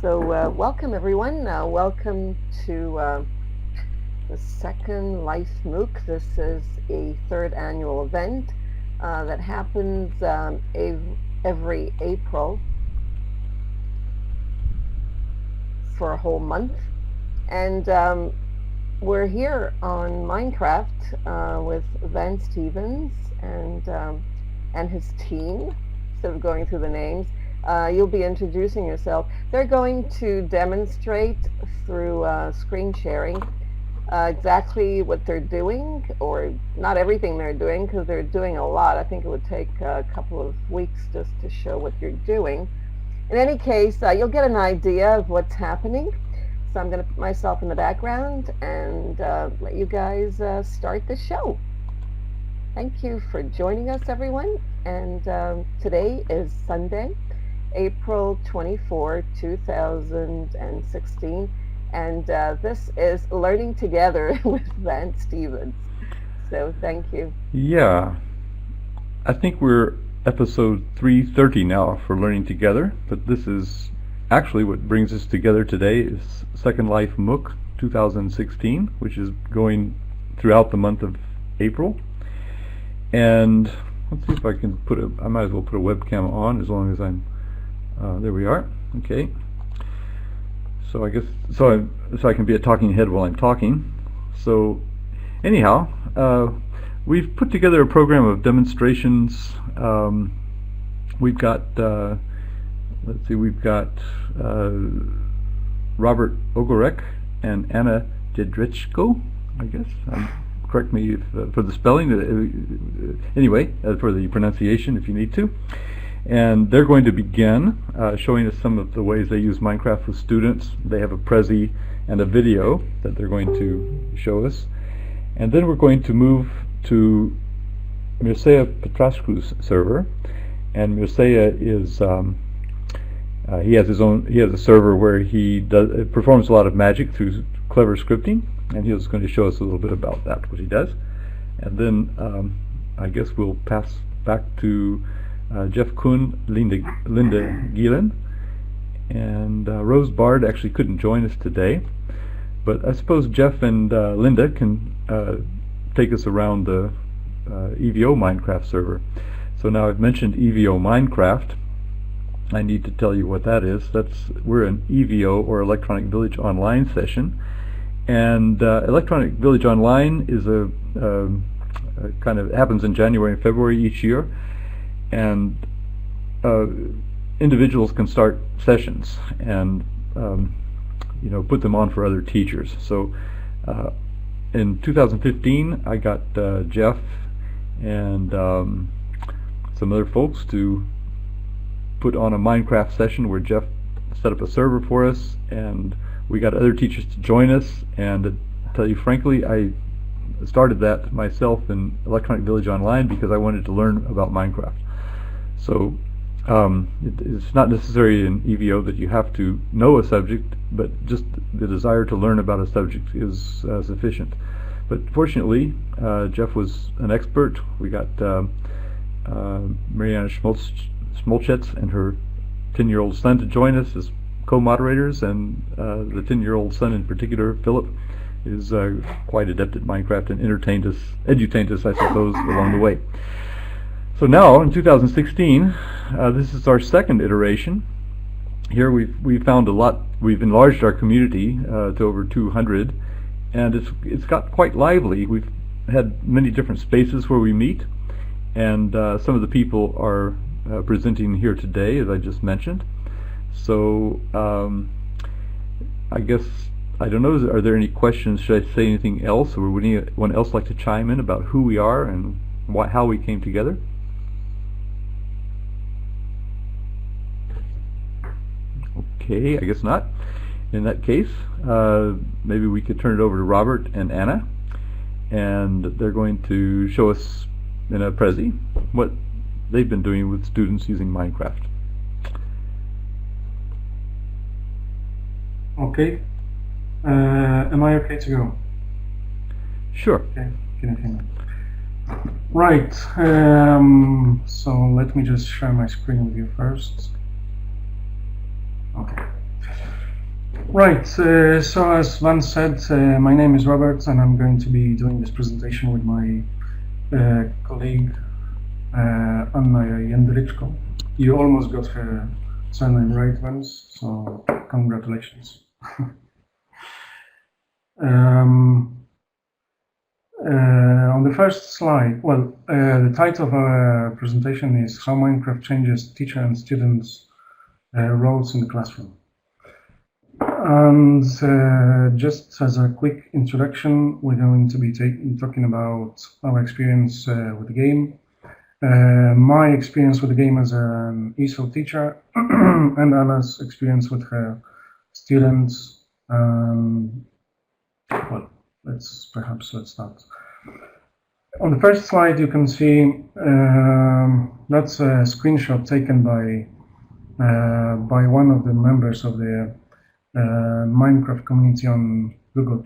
So welcome everyone. Welcome to the second Life MOOC. This is a third annual event that happens every April for a whole month. And we're here on Minecraft with Vance Stevens and his team. Instead of going through the names, you'll be introducing yourself. They're going to demonstrate through screen sharing exactly what they're doing, or not everything they're doing, because they're doing a lot. I think it would take a couple of weeks just to show what you're doing. In any case, you'll get an idea of what's happening. So I'm going to put myself in the background and let you guys start the show. Thank you for joining us, everyone. And today is Sunday, April 24, 2016. And this is Learning Together with Vance Stevens. So thank you. Yeah, I think we're episode 330 now for Learning Together, but this is actually what brings us together today is Second Life MOOC 2016, which is going throughout the month of April. And let's see if I can I might as well put a webcam on as long as I'm, there we are, okay. So I guess, so I can be a talking head while I'm talking. So anyhow, we've put together a program of demonstrations. We've got, let's see, we've got Robert Ogorek and Anna Jedryczko, I guess. Correct me if, for the spelling, anyway, for the pronunciation if you need to. And they're going to begin showing us some of the ways they use Minecraft with students. They have a Prezi and a video that they're going to show us. And then we're going to move to Mircea Patrascu's server. And Mircea is, he has a server where he performs a lot of magic through clever scripting. And he's going to show us a little bit about that, what he does. And then I guess we'll pass back to Jeff Kuhn, Linda Gielen, and Rose Bard actually couldn't join us today. But I suppose Jeff and Linda can take us around the EVO Minecraft server. So now I've mentioned EVO Minecraft. I need to tell you what that is. We're an EVO, or Electronic Village Online session. And Electronic Village Online is a kind of happens in January and February each year, and individuals can start sessions and put them on for other teachers. So in 2015, I got Jeff and some other folks to put on a Minecraft session where Jeff set up a server for us, and we got other teachers to join us. And to tell you frankly, I started that myself in Electronic Village Online because I wanted to learn about Minecraft. So it's not necessary in EVO that you have to know a subject, but just the desire to learn about a subject is sufficient. But fortunately, Jeff was an expert. We got Mircea Patrascu and her 10-year-old son to join us as co-moderators, and the 10-year-old son in particular, Philip, is quite adept at Minecraft and edutained us, I suppose, along the way. So now, in 2016, this is our second iteration. Here we've found a lot. We've enlarged our community to over 200, and it's got quite lively. We've had many different spaces where we meet, and some of the people are presenting here today, as I just mentioned. So I guess, I don't know, are there any questions? Should I say anything else, or would anyone else like to chime in about who we are and how we came together? Okay, I guess not. In that case, maybe we could turn it over to Robert and Anna, and they're going to show us in a Prezi what they've been doing with students using Minecraft. Okay. Am I okay to go? Sure. Okay. Can you hear me? Right. So let me just share my screen with you first. Okay. Right, so as Vance said, my name is Robert, and I'm going to be doing this presentation with my colleague Jedryczko. You almost got her surname right, Vance, so congratulations. On the first slide, well, the title of our presentation is How Minecraft Changes Teacher and Students' Roles in the Classroom. And just as a quick introduction, we're going to be talking about our experience with the game, my experience with the game as an ESO teacher, and Anna's experience with her students. Well, let's start. On the first slide, you can see that's a screenshot taken by one of the members of the Minecraft community on Google+,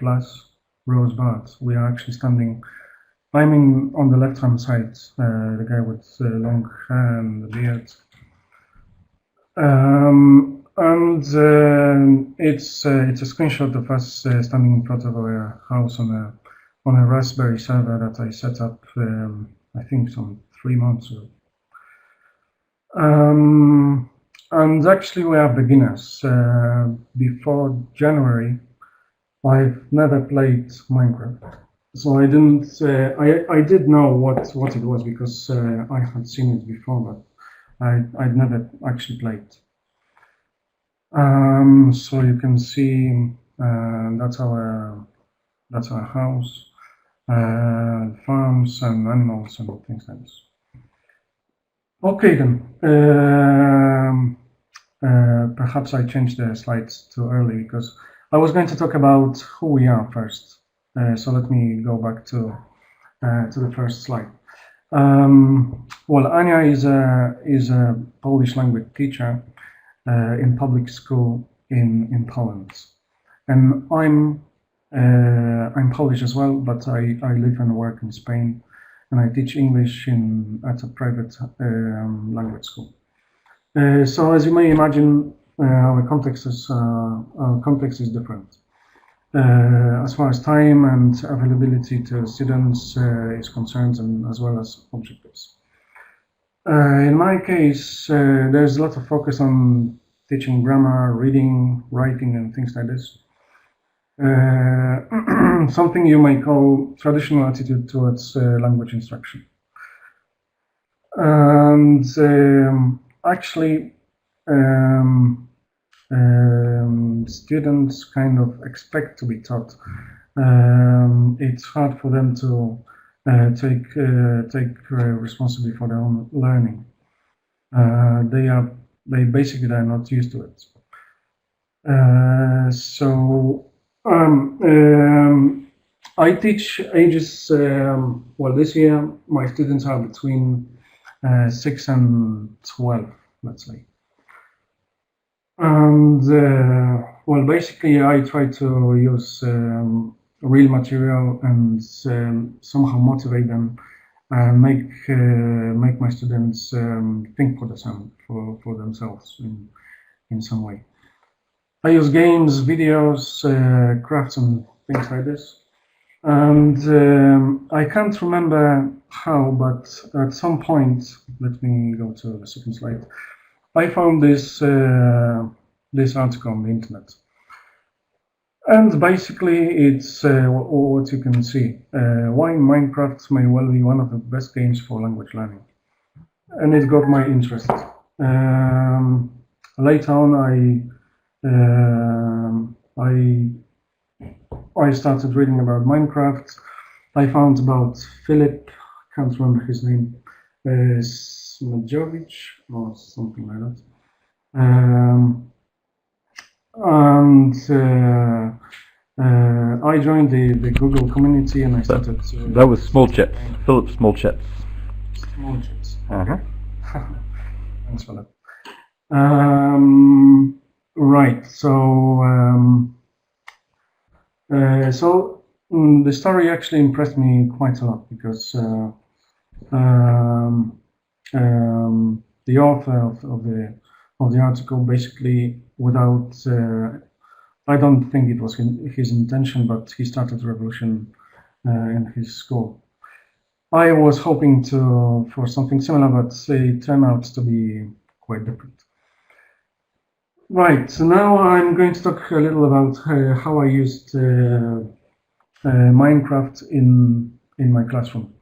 Rose Bart. We are actually standing, I'm on the left-hand side, the guy with long hair and the beard. It's a screenshot of us standing in front of our house on a Raspberry server that I set up, I think some 3 months ago. And actually we are beginners. Before January, I've never played Minecraft. So I didn't, I did know what it was because I had seen it before, but I'd never actually played. So you can see that's our house, farms and animals and things like this. Okay then, perhaps I changed the slides too early because I was going to talk about who we are first. So let me go back to the first slide. Well, Ania is a Polish language teacher in public school in Poland, and I'm Polish as well, but I live and work in Spain, and I teach English at a private language school. So as you may imagine, our context is different. As far as time and availability to students is concerned, and as well as objectives. In my case, there's a lot of focus on teaching grammar, reading, writing, and things like this. Something you may call traditional attitude towards language instruction. And actually, students kind of expect to be taught. It's hard for them to take responsibility for their own learning. They basically are not used to it. So I teach ages. Well, this year my students are between 6 and 12, let's say. And well, basically, I try to use real material and somehow motivate them and make my students think for themselves in some way. I use games, videos, crafts, and things like this. And I can't remember how, but at some point, let me go to the second slide. I found this article on the internet, and basically it's what you can see. Why Minecraft may well be one of the best games for language learning, and it got my interest. Later on, I started reading about Minecraft. I found about Philip, can't remember his name, Smedjovich or something like that. I joined the Google community and I started. That was Smolchet, Philip Smolchet. Smolchet. Uh-huh. Thanks for that. Right. So the story actually impressed me quite a lot because the author of the article basically, without I don't think it was his intention, but he started a revolution in his school. I was hoping for something similar, but it turned out to be quite different. Right, so now I'm going to talk a little about how I used Minecraft in my classroom.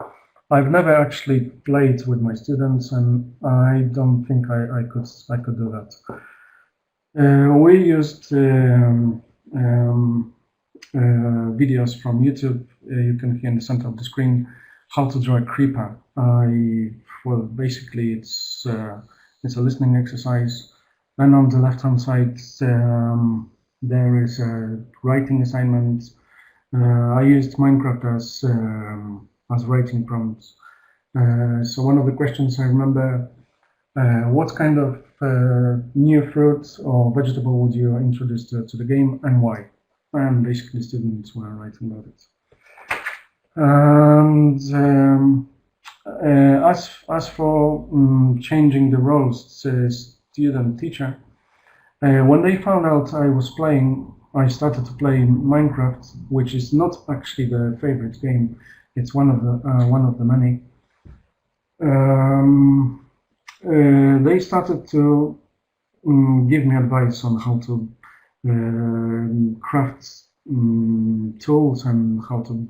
I've never actually played with my students, and I don't think I could do that. We used videos from YouTube. You can hear in the center of the screen how to draw a creeper. Well, basically it's a listening exercise, and on the left-hand side there is a writing assignment. I used Minecraft as writing prompts. So one of the questions I remember, what kind of new fruit or vegetable would you introduce to the game, and why? And basically students were writing about it. And as for changing the roles, student-teacher, when they found out I was playing, I started to play Minecraft, which is not actually the favorite game. It's one of the many. They started to give me advice on how to craft tools and how to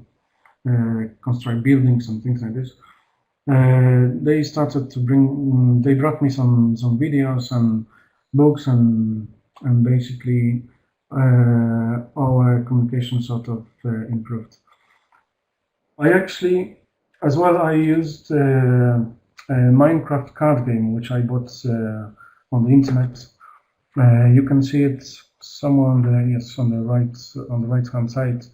construct buildings and things like this. They started to bring. They brought me some videos and books, and basically our communication sort of improved. I actually, as well, I used a Minecraft card game which I bought on the internet. You can see it somewhere on the right hand side.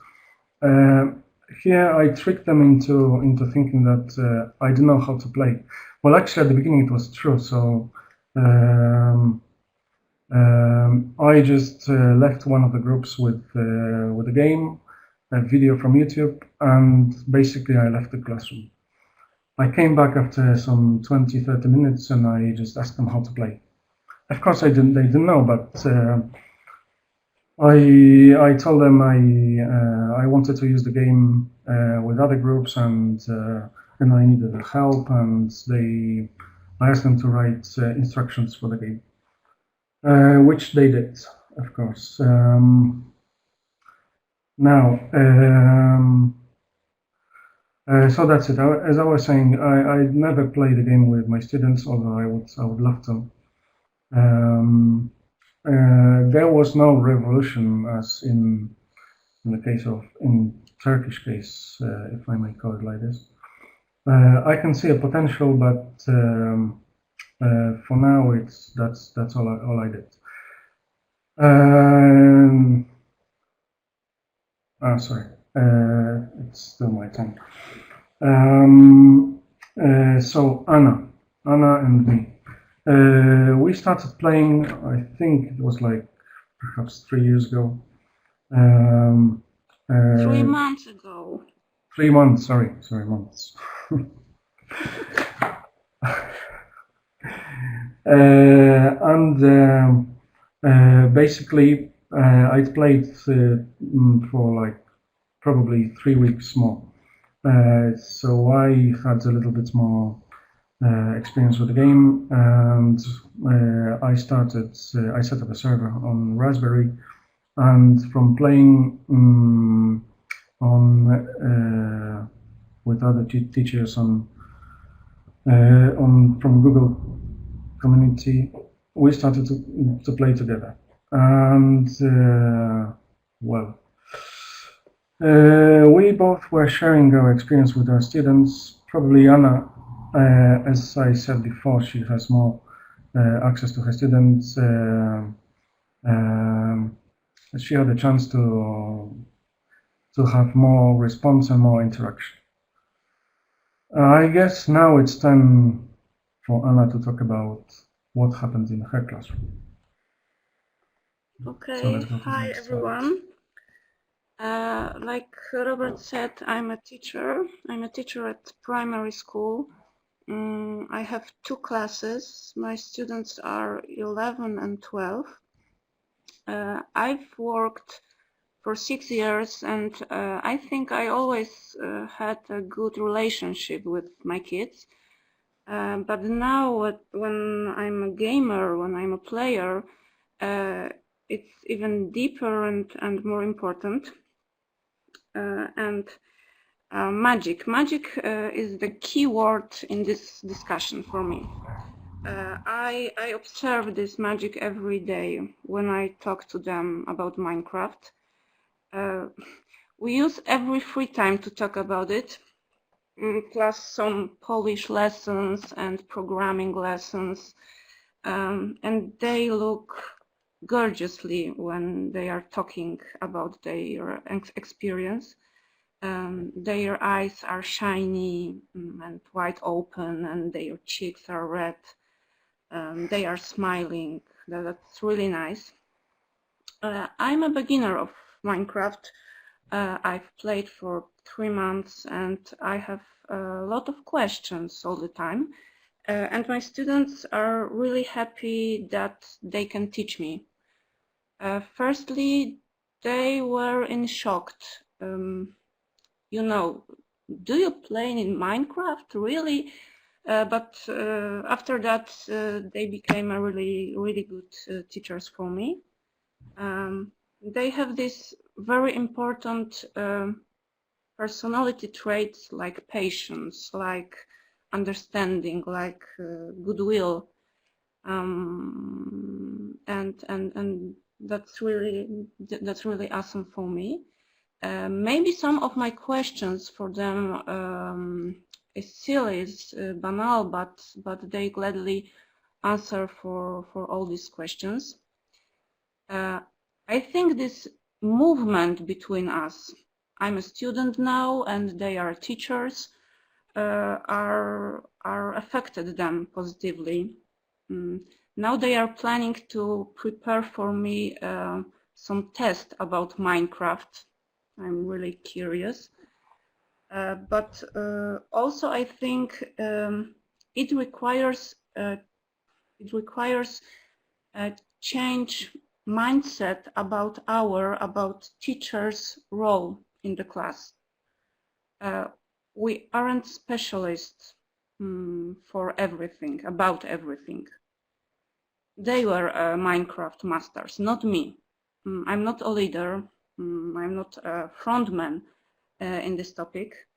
Here I tricked them into thinking that I didn't know how to play. Well, actually, at the beginning it was true. So I just left one of the groups with the game, a video from YouTube, and basically I left the classroom. I came back after some 20-30 minutes, and I just asked them how to play. Of course, they didn't know, but I told them I wanted to use the game with other groups, and I needed help, and I asked them to write instructions for the game, which they did, of course. Now, so that's it. As I was saying, I never played the game with my students, although I would love to. There was no revolution as in Turkish case, if I may call it like this. I can see a potential, but for now that's all I did. Sorry, it's still my turn. So Anna and me. We started playing, I think it was like perhaps 3 years ago. 3 months ago. 3 months, sorry, months. Basically, I'd played for like probably 3 weeks more. So I had a little bit more experience with the game, and I set up a server on Raspberry, and from playing with other teachers from Google community, we started to play together, and we both were sharing our experience with our students. Probably Anna, as I said before, she has more access to her students. She had a chance to have more response and more interaction. I guess now it's time for Anna to talk about what happened in her classroom. Okay, So hi everyone. Like Robert said, I'm a teacher. I'm a teacher at primary school. I have 2 classes. My students are 11 and 12. I've worked for 6 years, and I think I always had a good relationship with my kids. But now, when I'm a gamer, when I'm a player, it's even deeper and more important. Magic is the key word in this discussion for me. I observe this magic every day when I talk to them about Minecraft. We use every free time to talk about it, plus some Polish lessons and programming lessons, and they look gorgeously when they are talking about their experience. Their eyes are shiny and wide open, and their cheeks are red. They are smiling. That's really nice. I'm a beginner of Minecraft. I've played for 3 months, and I have a lot of questions all the time. And my students are really happy that they can teach me. Firstly, they were in shock. You know, do you play in Minecraft, really? But after that, they became a really good teachers for me. They have this very important personality traits like patience, like understanding, like goodwill, and that's really awesome for me. Maybe some of my questions for them is silly, is banal, but they gladly answer for all these questions. I think this movement between us, I'm a student now and they are teachers, are affected them positively. Now they are planning to prepare for me some test about Minecraft. I'm really curious. But also I think it requires a change mindset about teachers' role in the class. We aren't specialists for everything, about everything. They were Minecraft masters, not me. I'm not a leader. I'm not a frontman in this topic.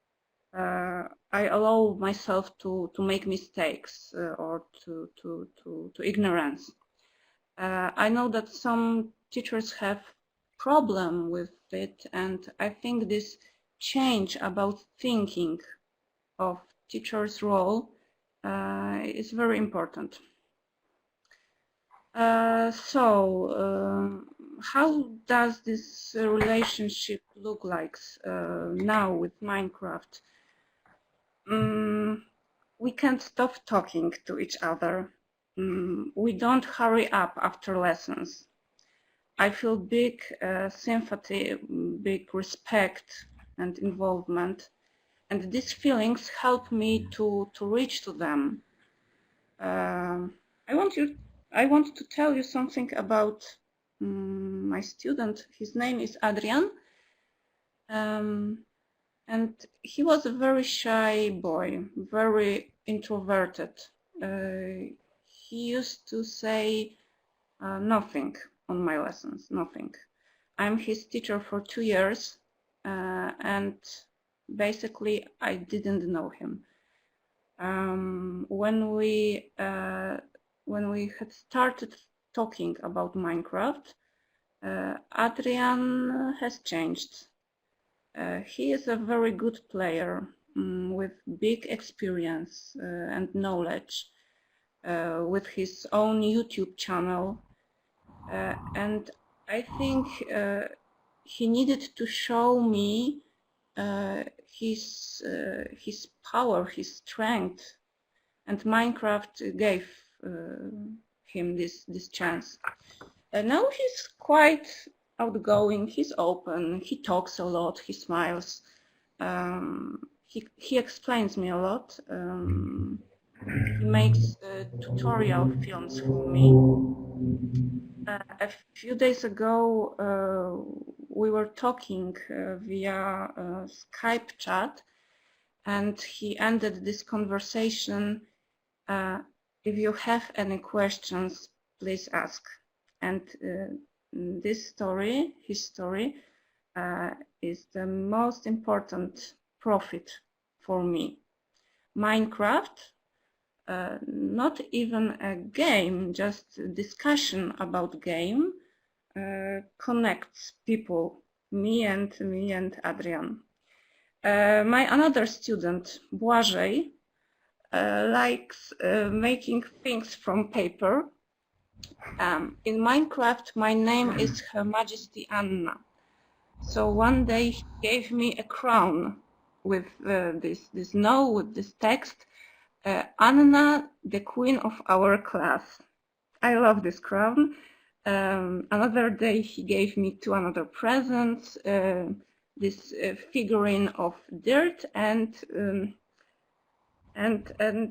I allow myself to make mistakes or to ignorance. I know that some teachers have problem with it, and I think this change about thinking of teacher's role is very important. How does this relationship look like now with Minecraft? We can't stop talking to each other. We don't hurry up after lessons. I feel big sympathy, big respect and involvement, and these feelings help me to reach to them. I want to tell you something about my student. His name is Adrian, and he was a very shy boy, very introverted. He used to say nothing on my lessons, nothing. I'm his teacher for 2 years, and basically I didn't know him. When we had started talking about Minecraft, Adrian has changed. He is a very good player with big experience and knowledge, with his own YouTube channel, and I think he needed to show me his power, his strength, and Minecraft gave him this chance. Now he's quite outgoing, he's open, he talks a lot, he smiles, he explains me a lot, he makes tutorial films for me. A few days ago, we were talking via Skype chat, and he ended this conversation, if you have any questions, please ask. And this story, his story, is the most important profit for me. Minecraft, not even a game, just a discussion about game, connects people, me and Adrian. My another student, Błażej, likes making things from paper. In Minecraft, my name is Her Majesty Anna. So one day he gave me a crown with this note, with this text, Anna, the queen of our class. I love this crown. Another day he gave me two another presents, this figurine of dirt and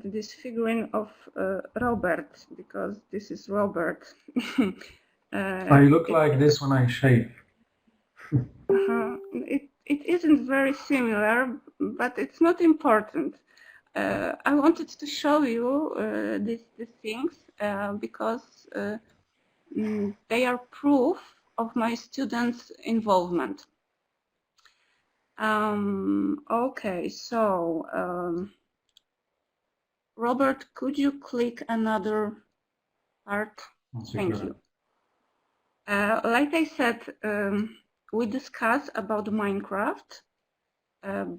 this figurine of Robert, because this is Robert. I look like this when I shave. It isn't very similar, but it's not important. I wanted to show you these things because they are proof of my students' involvement. Okay, so Robert, could you click another part? Thank you. Like I said, we discuss about Minecraft,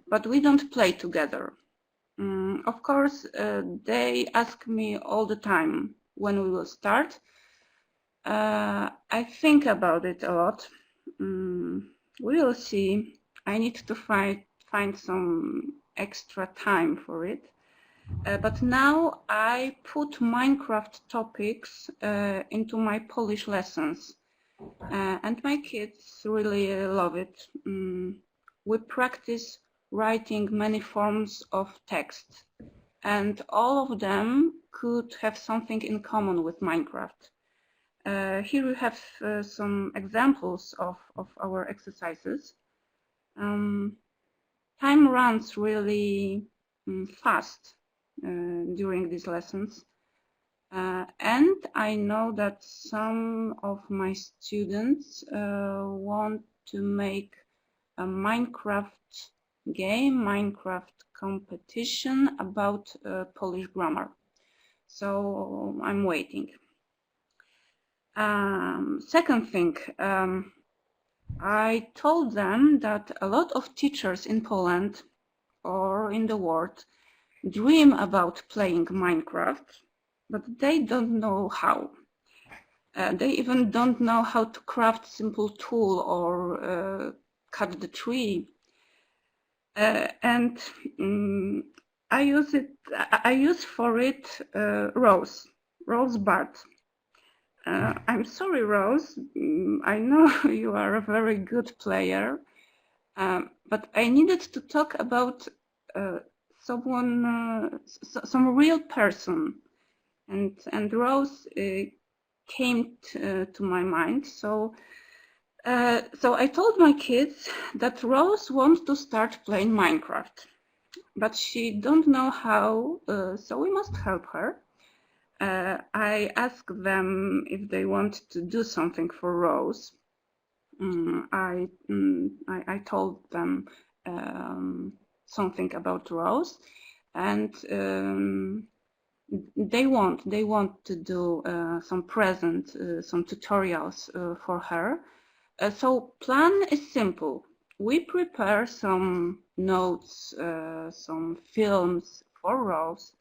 but we don't play together. Of course, they ask me all the time when we will start. I think about it a lot. We will see. I need to find some extra time for it. But now I put Minecraft topics into my Polish lessons. And my kids really love it. We practice writing many forms of text, and all of them could have something in common with Minecraft. Here we have some examples of our exercises. Time runs really fast during these lessons. And I know that some of my students want to make a Minecraft game, Minecraft competition about Polish grammar. So I'm waiting. Second thing, I told them that a lot of teachers in Poland or in the world dream about playing Minecraft, but they don't know how. They even don't know how to craft simple tool or cut the tree. And I use for it Rose Bart. I'm sorry, Rose. I know you are a very good player, but I needed to talk about someone, some real person, and Rose came to my mind. So I told my kids that Rose wants to start playing Minecraft, but she don't know how, so we must help her. I asked them if they want to do something for Rose. I told them something about Rose, and they want to do some present, some tutorials for her. So plan is simple. We prepare some notes, some films for Rose.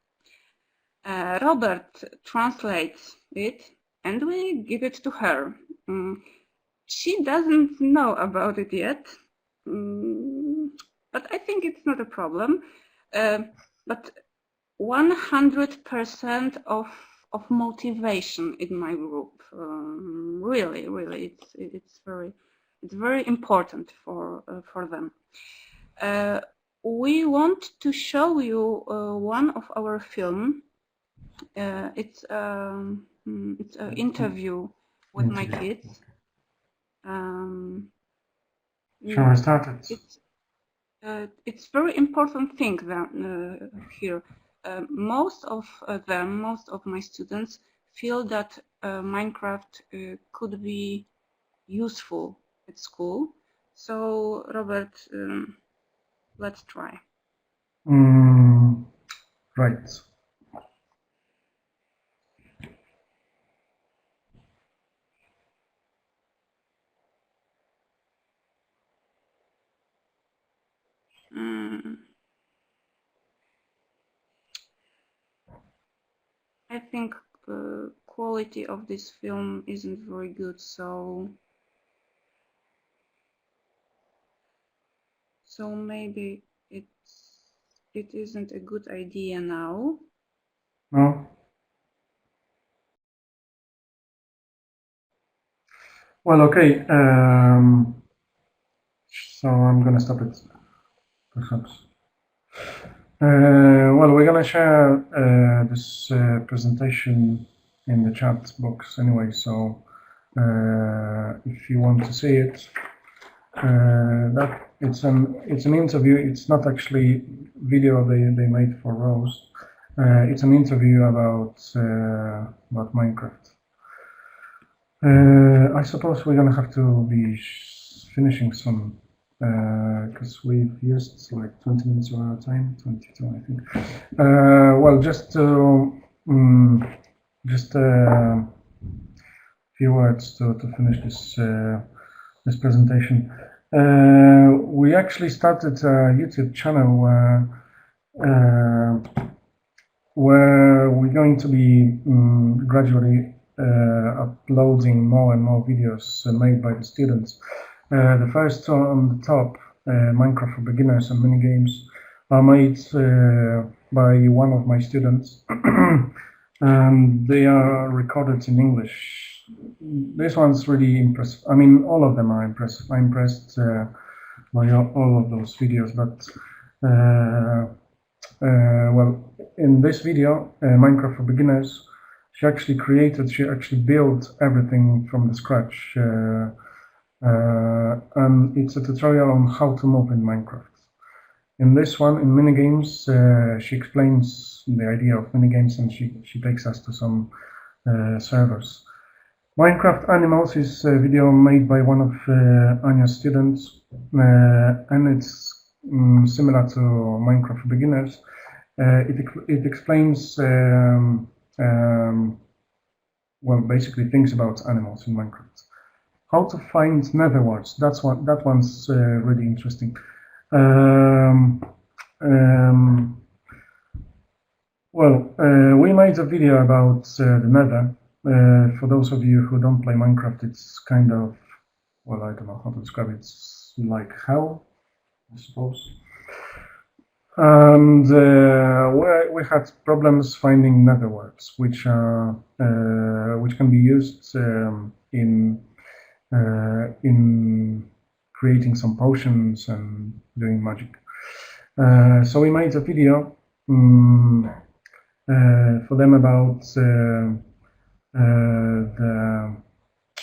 Robert translates it and we give it to her. She doesn't know about it yet, but I think it's not a problem. But 100% of motivation in my group. Really, it's very important for them. We want to show you one of our film. It's it's an interview with my kids. Shall I start it? It's very important thing that here. Most of my students feel that Minecraft could be useful at school. So, Robert, let's try. Right. I think quality of this film isn't very good, so maybe it isn't a good idea now. No. Well, okay. So I'm gonna stop it, perhaps. Well, we're gonna share this presentation in the chat box anyway. So if you want to see it, that it's an interview. It's not actually video they made for Rose. It's an interview about Minecraft. I suppose we're gonna have to be finishing soon because we've used like 20 minutes of our time, 22, I think. Well, just a few words to finish this presentation. We actually started a YouTube channel where we're going to be gradually uploading more and more videos made by the students. The first on the top, Minecraft for Beginners and Minigames, are made by one of my students, and they are recorded in English. This one's really impressive. I mean, all of them are impressive. I'm impressed by all of those videos, but well, in this video, Minecraft for Beginners, she actually built everything from the scratch. And it's a tutorial on how to move in Minecraft. In this one, in minigames, she explains the idea of minigames, and she takes us to some servers. Minecraft Animals is a video made by one of Anya's students, and it's similar to Minecraft for Beginners. It explains well, basically things about animals in Minecraft. How to find nether warts, that one's really interesting. Well, we made a video about the nether. For those of you who don't play Minecraft, it's kind of, well, I don't know how to describe it. It's like hell, I suppose. And we had problems finding nether warts, which can be used in creating some potions and doing magic. So we made a video for them about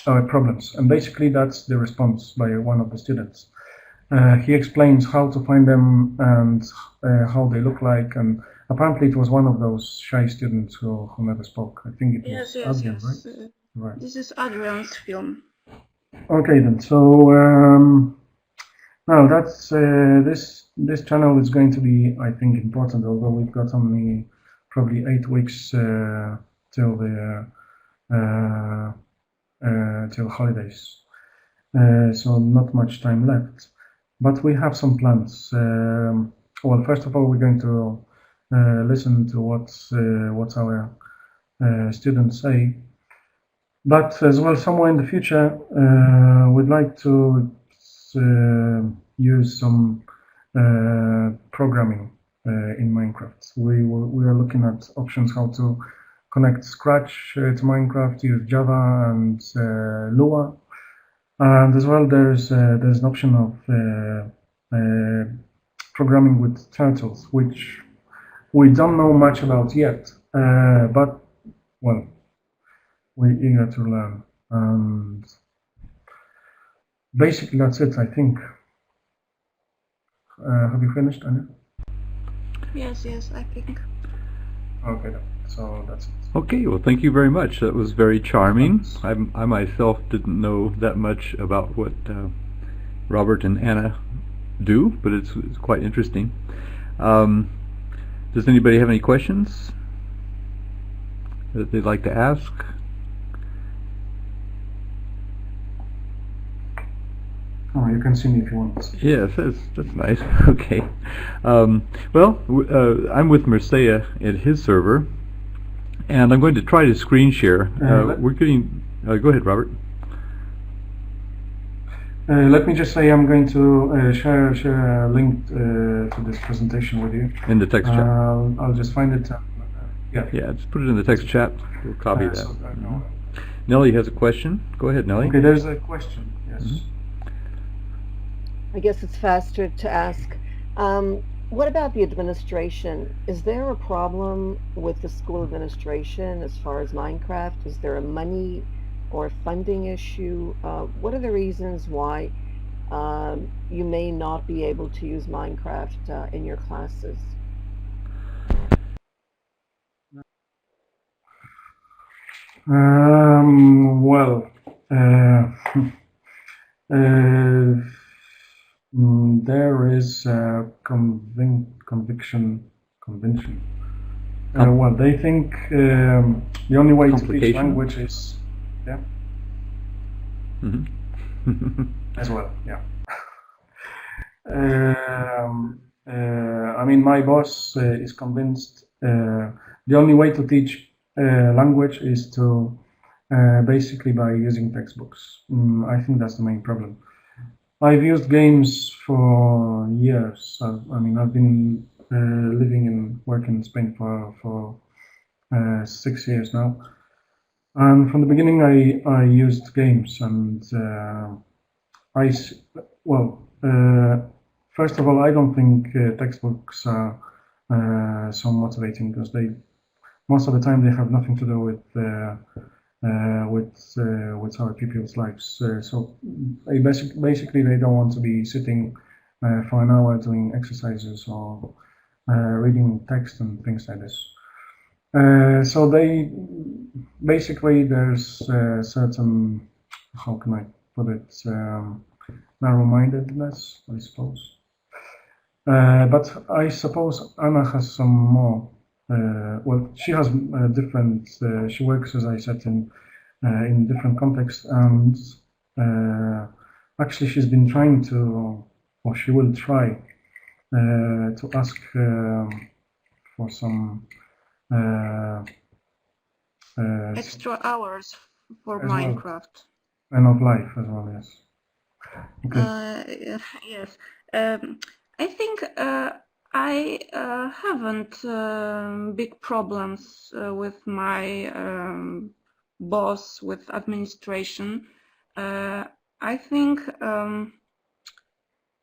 our problems, and basically that's the response by one of the students. He explains how to find them and how they look like, and apparently it was one of those shy students who never spoke. I think it was Adrian, yes. right? Right. This is Adrian's film. Okay then, so now that's this channel is going to be, I think, important, although we've got only probably 8 weeks till the till holidays, so not much time left, but we have some plans. Well, first of all, we're going to listen to what our students say. But as well, somewhere in the future, we'd like to use some programming in Minecraft. We are looking at options how to connect Scratch to Minecraft, use Java and Lua, and as well there's an option of programming with turtles, which we don't know much about yet. But well, we're eager to learn. And basically, that's it, I think. Have you finished, Anya? Yes, I think. Okay, so that's it. Okay, well, thank you very much. That was very charming. I myself didn't know that much about what Robert and Anna do, but it's quite interesting. Does anybody have any questions that they'd like to ask? Oh, you can see me if you want. Yes, that's nice. Okay. Well, I'm with Mircea at his server, and I'm going to try to screen share. We're getting... go ahead, Robert. Let me just say I'm going to share a link to this presentation with you. In the text chat. I'll just find it. Yeah, just put it in the text chat. We'll copy that. So, Nelly has a question. Go ahead, Nelly. Okay, there's a question. Yes. I guess it's faster to ask. What about the administration? Is there a problem with the school administration as far as Minecraft? Is there a money or funding issue? What are the reasons why you may not be able to use Minecraft in your classes? Well, there is a convention. Well, they think the only way to teach language is as well. Yeah. I mean, my boss is convinced the only way to teach language is to basically by using textbooks. I think that's the main problem. I've used games for years. I mean, I've been living and working in Spain for 6 years now. And from the beginning, I used games, and first of all, I don't think textbooks are so motivating, because most of the time they have nothing to do with our pupils' lives. So basically, they don't want to be sitting for an hour doing exercises or reading text and things like this. So they basically, there's certain, how can I put it, narrow-mindedness, I suppose. But I suppose Anna has some more. Well, she has different. She works, as I said, in different contexts, and actually, she's been trying to, or she will try to ask for some extra hours for Minecraft. And of life as well, yes. Okay. Yes. I think I haven't big problems with my boss, with administration. I think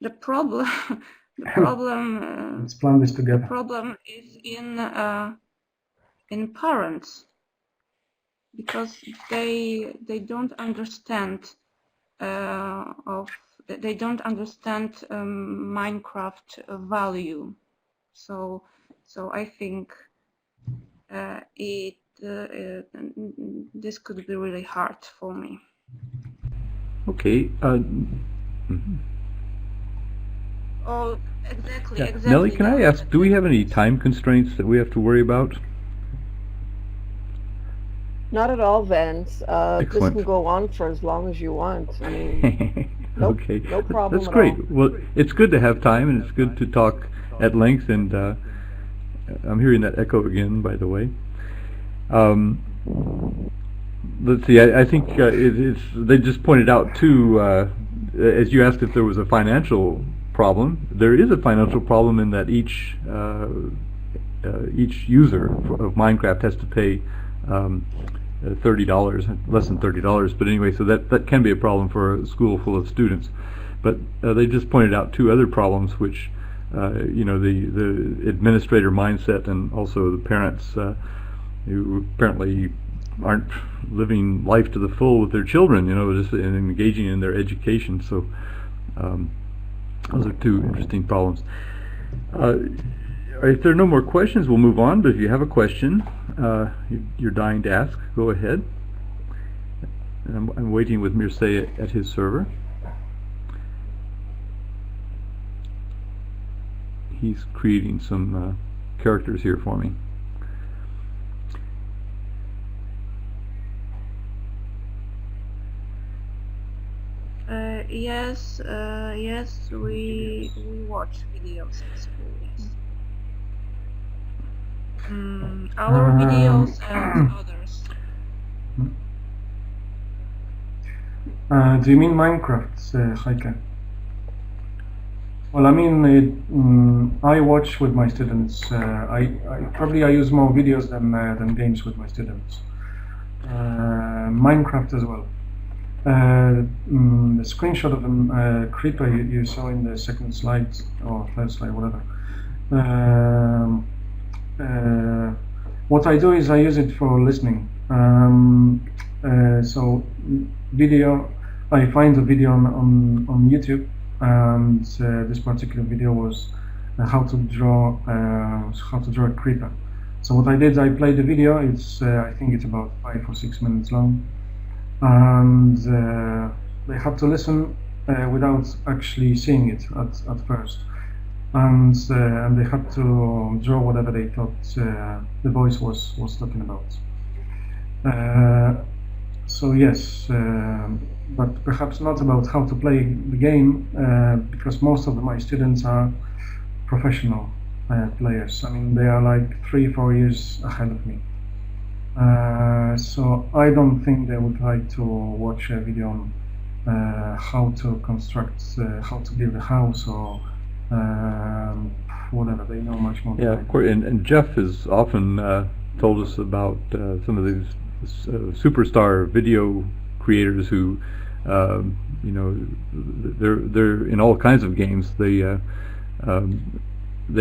the problem let's plan this together. The problem is in parents, because they don't understand they don't understand Minecraft value. So I think this could be really hard for me. Okay. Oh, exactly. Yeah. Nelly, can I ask, do we have any time constraints that we have to worry about? Not at all, Vance. This Excellent. can go on for as long as you want. I mean, nope, okay, no problem. That's at great. all. Well, it's good to have time, and it's good to talk at length. And I'm hearing that echo again, by the way. Let's see. I think they just pointed out too, as you asked if there was a financial problem. There is a financial problem in that each user of Minecraft has to pay $30, less than $30. But anyway, so that can be a problem for a school full of students. But they just pointed out two other problems, which the administrator mindset, and also the parents who apparently aren't living life to the full with their children, just and engaging in their education. So those are two interesting problems. If there are no more questions, we'll move on. But if you have a question you're dying to ask, go ahead. And I'm waiting with Mircea at his server. He's creating some characters here for me. Yes, we watch videos at school. Yes. Our videos and others. Do you mean Minecraft, Heike? Well, I mean, I watch with my students. I use more videos than games with my students. Minecraft as well. The screenshot of the creeper you saw in the second slide or third slide, whatever. What I do is I use it for listening. So video, I find a video on YouTube, and this particular video was how to draw a creeper. So what I did, I played the video. It's I think it's about 5 or 6 minutes long, and they had to listen without actually seeing it at first, and they had to draw whatever they thought the voice was talking about. So yes, but perhaps not about how to play the game, because most of my students are professional players. I mean, they are like 3-4 years ahead of me. So I don't think they would like to watch a video on how to construct, how to build a house, or whatever. They know much more. Yeah, of course. And Jeff has often told us about some of these superstar video creators who, they're in all kinds of games. They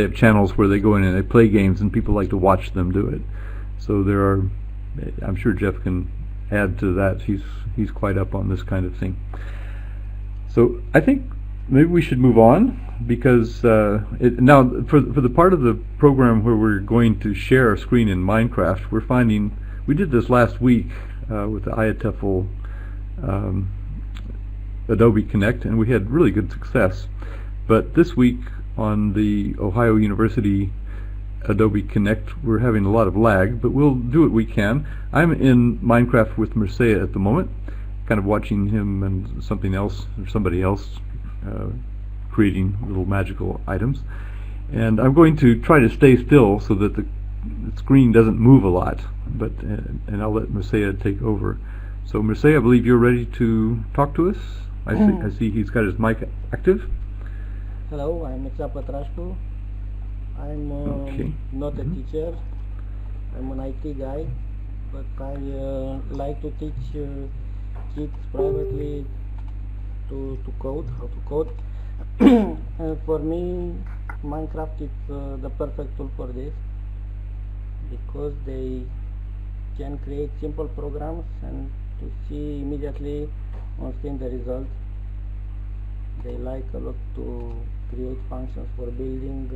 have channels where they go in and they play games, and people like to watch them do it. So there are, I'm sure Jeff can add to that. He's quite up on this kind of thing. So I think maybe we should move on, because now for the part of the program where we're going to share our screen in Minecraft, we're finding, we did this last week with the IATEFL Adobe Connect, and we had really good success. But this week on the Ohio University Adobe Connect, we're having a lot of lag, but we'll do what we can. I'm in Minecraft with Mircea at the moment, kind of watching him and something else, or somebody else, creating little magical items. And I'm going to try to stay still so that the screen doesn't move a lot, but and I'll let Mircea take over. So Mircea, I believe you're ready to talk to us. I see he's got his mic active. Hello, I'm Mircea Patrascu. I'm not a teacher. I'm an IT guy, but I like to teach kids privately to code, how to code. And for me, Minecraft is the perfect tool for this, because they can create simple programs and to see immediately on screen the result. They like a lot to create functions for building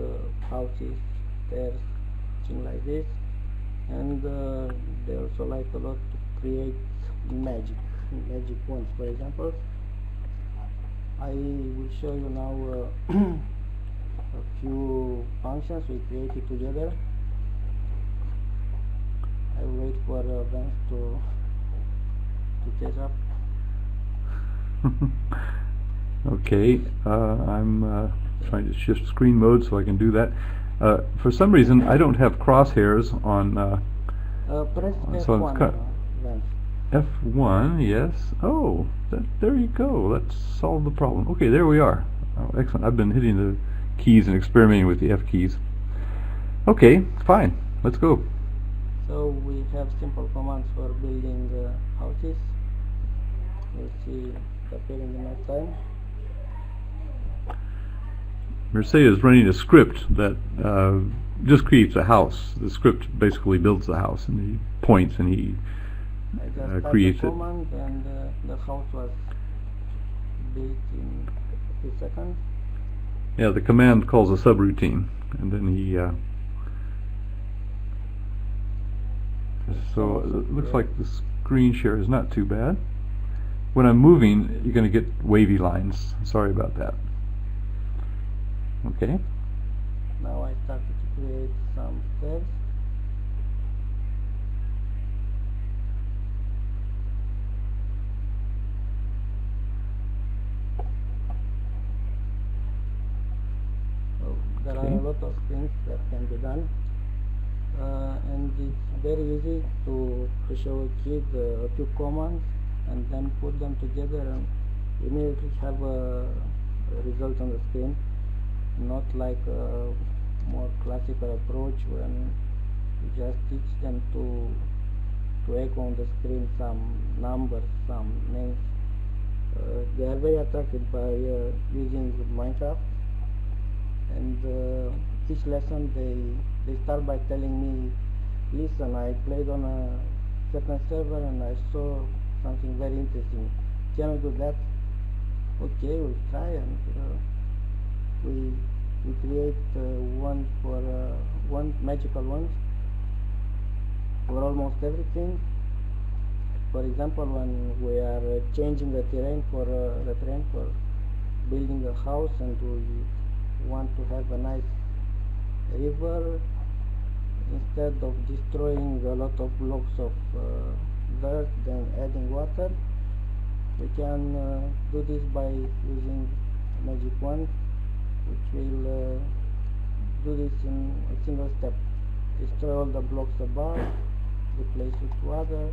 houses, stairs, things like this, and they also like a lot to create magic ones, for example. I will show you now a few functions we created together. I will wait for Vance to catch up. Okay, I'm trying to shift screen mode so I can do that. For some reason, I don't have crosshairs on. Press so F1, Vance. F1, yes. Oh, there you go. Let's solve the problem. Okay, there we are. Oh, excellent. I've been hitting the keys and experimenting with the F keys. Okay, fine. Let's go. So we have simple commands for building houses. We'll see it appearing in next time. Mircea is running a script that just creates a house. The script basically builds the house, and he points and he I just typed the creates it. command and the house was built in a few seconds. Yeah, the command calls a subroutine, and then he. So it looks like the screen share is not too bad. When I'm moving, you're going to get wavy lines. Sorry about that. Okay. Now I started to create some steps. So there are a lot of things that can be done, and it's very easy to show a kid a few commands and then put them together and immediately have a result on the screen, not like a more classical approach when you just teach them to echo on the screen some numbers, some names. They are very attracted by using Minecraft, and each lesson they start by telling me, listen, I played on a certain server and I saw something very interesting. Can we do that? Okay, we'll try, and we create one magical ones for almost everything. For example, when we are changing the terrain for building a house, and we want to have a nice river, instead of destroying a lot of blocks of dirt, then adding water, we can do this by using magic wand, which will do this in a single step. Destroy all the blocks above, replace with water,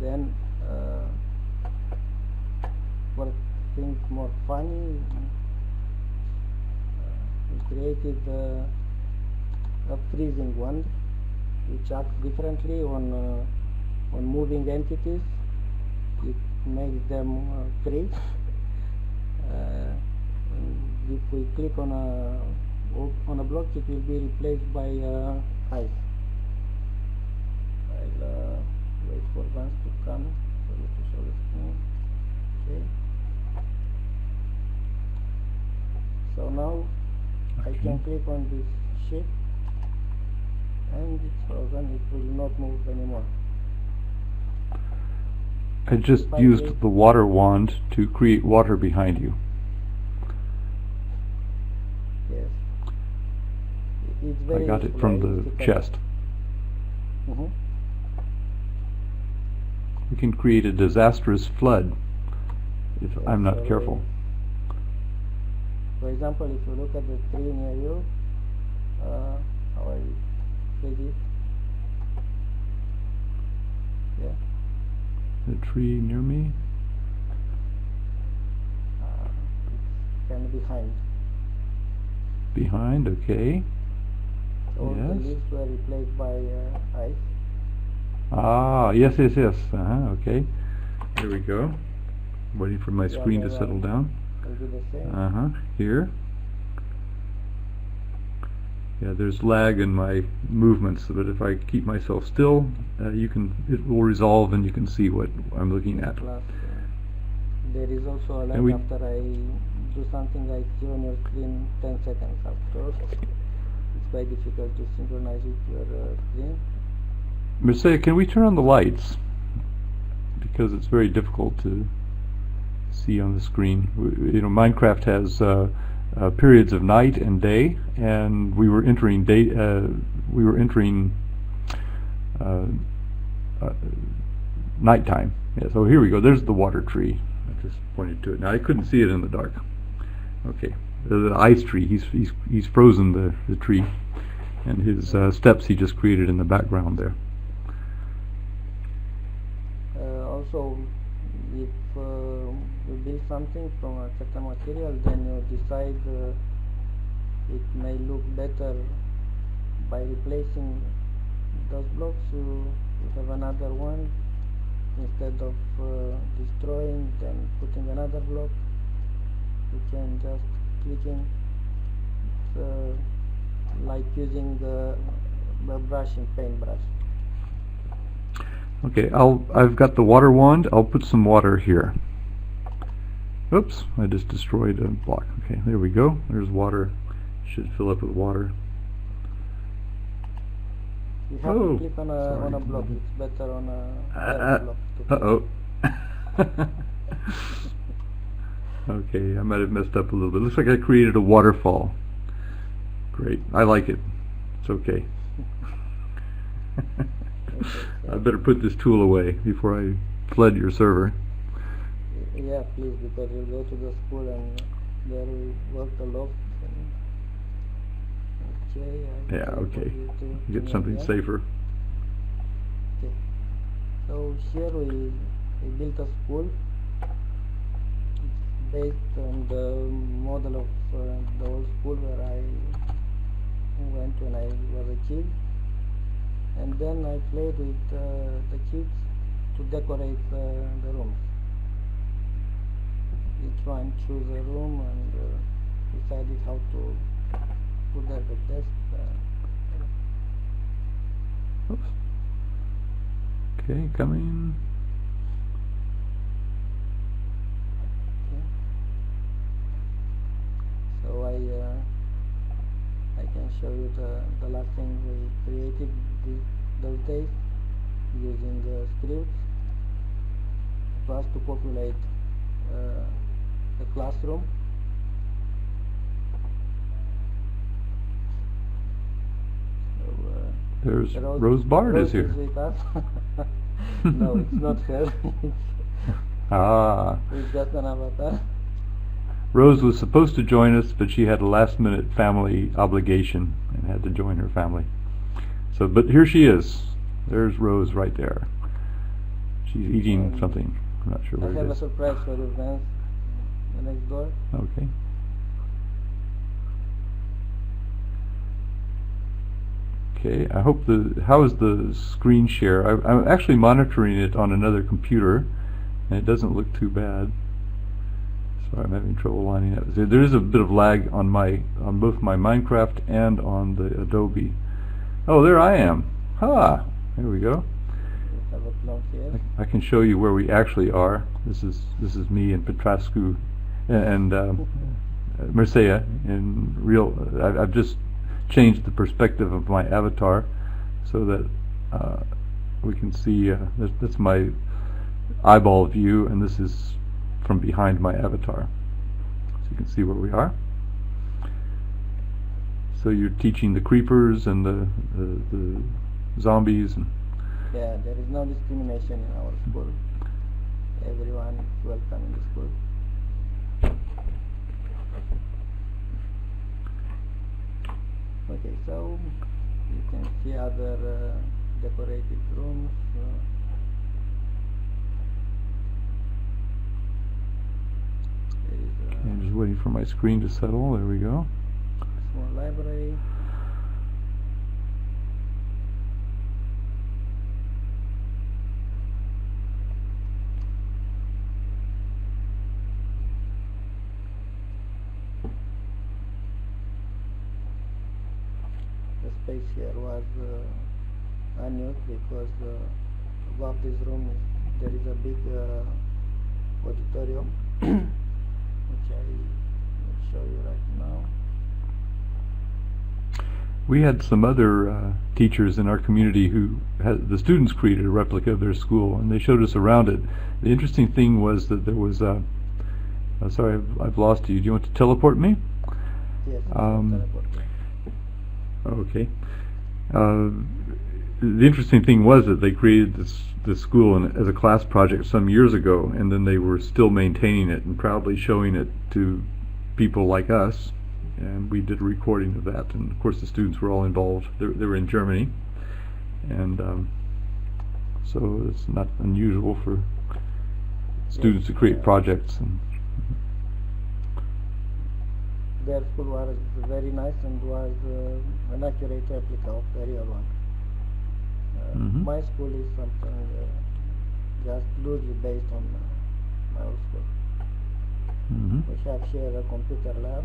then for things more funny, we created a freezing wand which acts differently on moving entities. It makes them freeze. If we click on a block, it will be replaced by ice. I'll wait for Vance to come for you to show the screen. Okay. So now I can click on this ship, and it's frozen. It will not move anymore. I just used the water wand to create water behind you. Yes. It's very I got it from the chest. We can create a disastrous flood if I'm not careful. For example, if you look at the tree near you, how I say this? Yeah. The tree near me? It's kind of behind. Behind, okay. So the Yes. leaves were replaced by ice. Ah, yes, okay. There we go. Waiting for my screen to settle down. Will do the same. Here. Yeah, there's lag in my movements, but if I keep myself still, it will resolve and you can see what I'm looking at. Plus, there is also a lag after I do something. I see on your screen 10 seconds after. It's quite difficult to synchronize with your screen. Mircea, can we turn on the lights? Because it's very difficult to see on the screen. You know, Minecraft has periods of night and day, and we were entering nighttime. Yeah, so here we go. There's the water tree. I just pointed to it. Now I couldn't see it in the dark. Okay, the ice tree. He's frozen the tree, and his steps he just created in the background there. Also, if you build something from a certain material, then you decide it may look better by replacing those blocks. You have another one. Instead of destroying, then putting another block, you can just clicking. It's like using a brush in paintbrush. Okay, I've got the water wand. I'll put some water here. Oops, I just destroyed a block. Okay, there we go. There's water. Should fill up with water. You have to click on a block. It's better on a block. Okay, I might have messed up a little bit. Looks like I created a waterfall. Great, I like it. It's okay. I better put this tool away before I flood your server. Yeah, please, because you go to the school and there we work a lot. Yeah, okay. Get something safer. Okay. So here we built a school. It's based on the model of the old school where I went when I was a kid. And then I played with the kids to decorate the rooms. Each one choose a room and decided how to put there the desk. Oops. Okay, coming. Okay. So I can show you the last thing we created those days using scripts. It was to populate the classroom. There's Rose Bard is here. With us. No, it's not her. It's just an avatar. Rose was supposed to join us, but she had a last-minute family obligation and had to join her family. So, but here she is. There's Rose right there. She's eating something. I'm not sure what it is. I have a surprise for you, Vance. The next door. Okay. Okay, I hope how is the screen share? I'm actually monitoring it on another computer, and it doesn't look too bad. Sorry, I'm having trouble lining up. There is a bit of lag on both my Minecraft and on the Adobe. Oh, there I am. There we go. I can show you where we actually are. This is me and Patrascu and Mircea in real. I've just changed the perspective of my avatar so that we can see that's my eyeball view, and this is from behind my avatar, so you can see where we are. So you're teaching the creepers and the zombies, and yeah, there is no discrimination in our school. Everyone is welcome in the school. Okay, so you can see other decorated rooms. Okay, I'm just waiting for my screen to settle. There we go. Small library. The space here was unused because above this room there is a big auditorium which I will show you right now. We had some other teachers in our community who the students created a replica of their school, and they showed us around it. The interesting thing was that there was sorry, I've lost you. Do you want to teleport me? Yes, teleport. Okay. The interesting thing was that they created this school as a class project some years ago, and then they were still maintaining it and proudly showing it to people like us. And we did a recording of that, and of course the students were all involved. They were in Germany, and so it's not unusual for students to create projects. And their school was very nice and was an accurate replica of the real one. My school is something just loosely based on my old school. We have here a computer lab.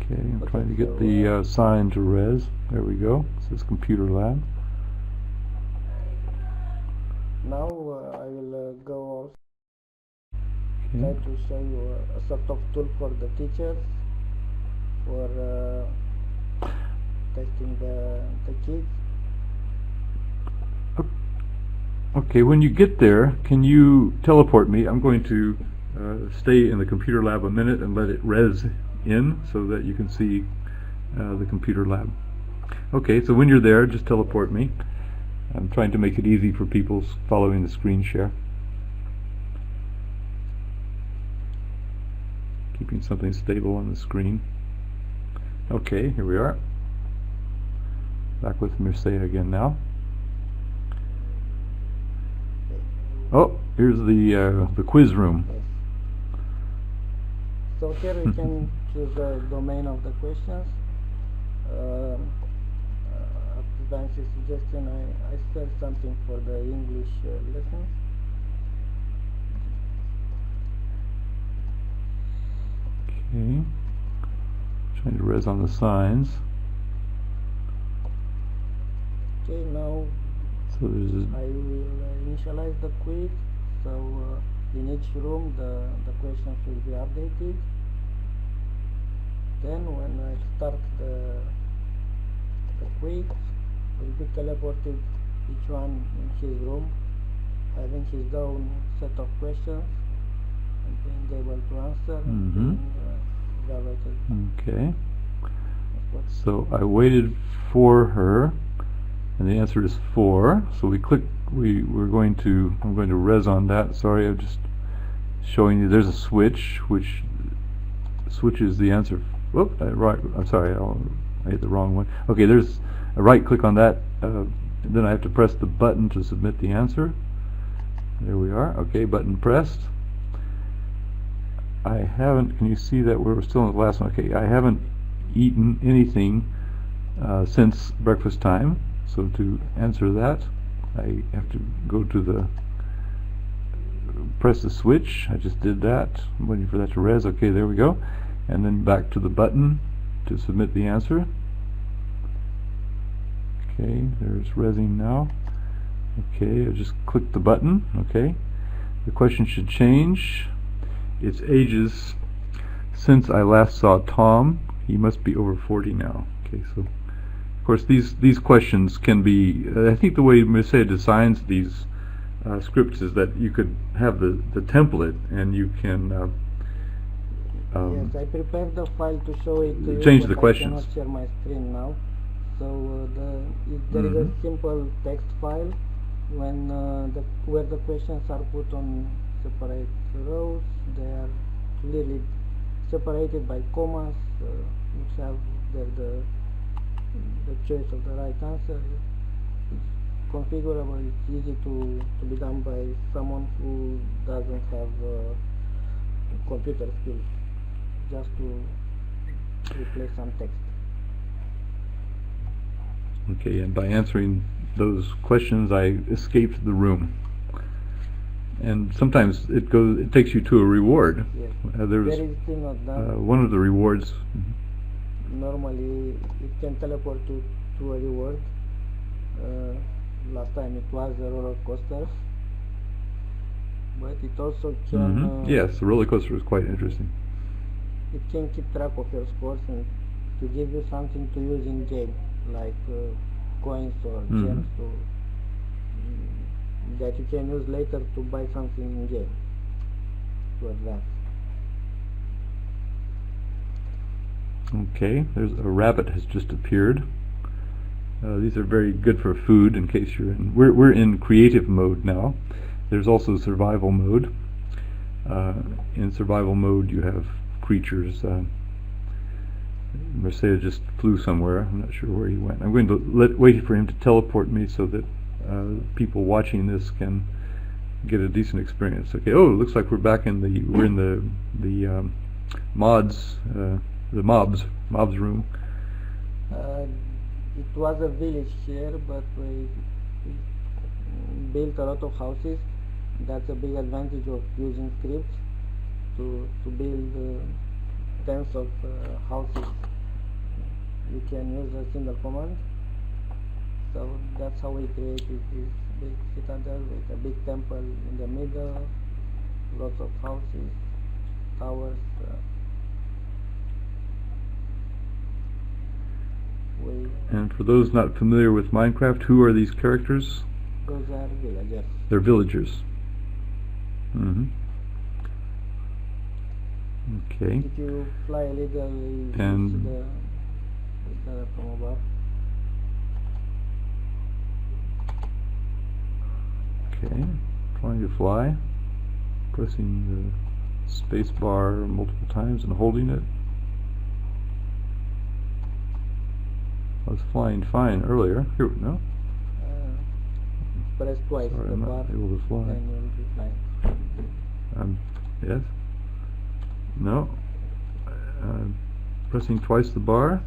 Okay, I'm trying to get the sign to res. There we go. It says computer lab. Now I will go try to show you a sort of tool for the teachers for testing the kids. Okay, when you get there, can you teleport me? I'm going to stay in the computer lab a minute and let it res in so that you can see the computer lab. Okay, so when you're there, just teleport me. I'm trying to make it easy for people following the screen share. Keeping something stable on the screen. Okay, here we are. Back with Mircea again now. Oh, here's the quiz room. Yes. So here we can choose the domain of the questions. After Vance's suggestion, I said something for the English lessons. Okay. Trying to res on the signs. Okay, now So there's I will initialize the quiz. So in each room the questions will be updated. Then when I start the quiz, will be teleported each one in his room, having his own set of questions and being able to answer and being evaluated. okay. So I waited for her, and the answer is 4. So we click. I'm going to res on that. Sorry, I'm just showing you. There's a switch which switches the answer. Whoop! Right. I'm sorry. I hit the wrong one. Okay. There's a right click on that. Then I have to press the button to submit the answer. There we are. Okay. Button pressed. I haven't. Can you see that we're still in the last one? Okay. I haven't eaten anything since breakfast time. So to answer that, I have to go to the press the switch. I just did that. I'm waiting for that to res. Okay, there we go. And then back to the button to submit the answer. Okay, there's resing now. Okay, I just clicked the button. Okay, the question should change. It's ages since I last saw Tom. He must be over 40 now. Okay, so of course these questions can be. I think the way Mircea designs these scripts is that you could have the template and you can yes, I prepared the file to show it to you, change but the questions. I cannot share my screen now. So there is a simple text file when where the questions are put on separate rows. They are clearly separated by commas, which have the choice of the right answer. It's configurable. It's easy to be done by someone who doesn't have computer skills. Just to replace some text. Okay, and by answering those questions, I escaped the room. And sometimes it takes you to a reward. Yes. There was Very still not done. one of the rewards. Normally, it can teleport to a reward. Last time it was a roller coaster, but it also can. Yes, the roller coaster was quite interesting. It can keep track of your scores and to give you something to use in game, like coins or gems that you can use later to buy something in game to advance. Okay, there's a rabbit has just appeared. These are very good for food in case you're in. We're in creative mode now. There's also survival mode. In survival mode, you have creatures. Mircea just flew somewhere. I'm not sure where he went. I'm going to wait for him to teleport me so that people watching this can get a decent experience. Okay. Oh, it looks like we're back in the mobs room. It was a village here, but we built a lot of houses. That's a big advantage of using scripts to build tens of houses. You can use a single command. So that's how we created big citadel with a big temple in the middle, lots of houses, towers. And for those not familiar with Minecraft, who are these characters? Those are villagers. They're villagers. Okay. If you fly a little, you And see the from above. Okay, trying to fly, pressing the space bar multiple times and holding it. I was flying fine earlier. Here, no? Press twice Sorry, the I'm bar, not able to fly. and you'll be flying. Yes? No? Pressing twice the bar.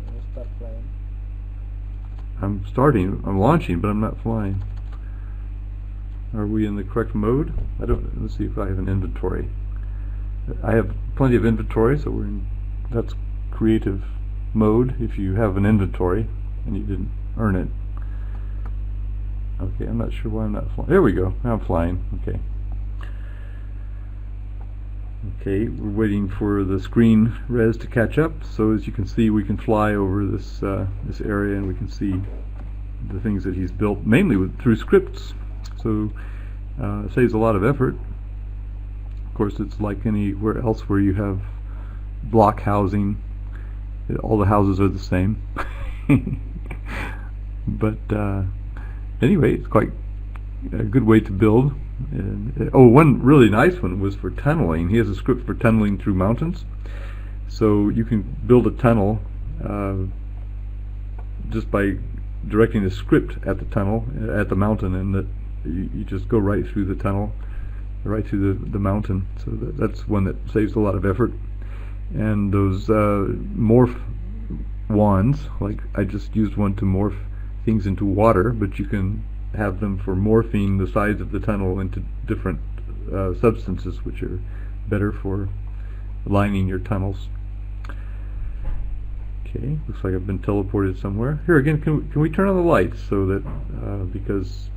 And you start flying. I'm launching, but I'm not flying. Are we in the correct mode? Let's see if I have an inventory. I have plenty of inventory, so that's creative mode if you have an inventory and you didn't earn it. Okay, I'm not sure why I'm not flying. There we go. Now I'm flying. Okay. Okay, we're waiting for the screen res to catch up. So as you can see, we can fly over this this area, and we can see the things that he's built, mainly through scripts. So it saves a lot of effort. Of course, it's like anywhere else where you have block housing. All the houses are the same. But anyway, it's quite a good way to build. And, one really nice one was for tunneling. He has a script for tunneling through mountains. So you can build a tunnel just by directing the script at the tunnel, at the mountain, and that you just go right through the tunnel, right through the mountain. So that's one that saves a lot of effort. And those morph wands, like I just used one to morph things into water, but you can have them for morphing the sides of the tunnel into different substances, which are better for lining your tunnels. Okay, looks like I've been teleported somewhere. Here again, can we turn on the lights so that because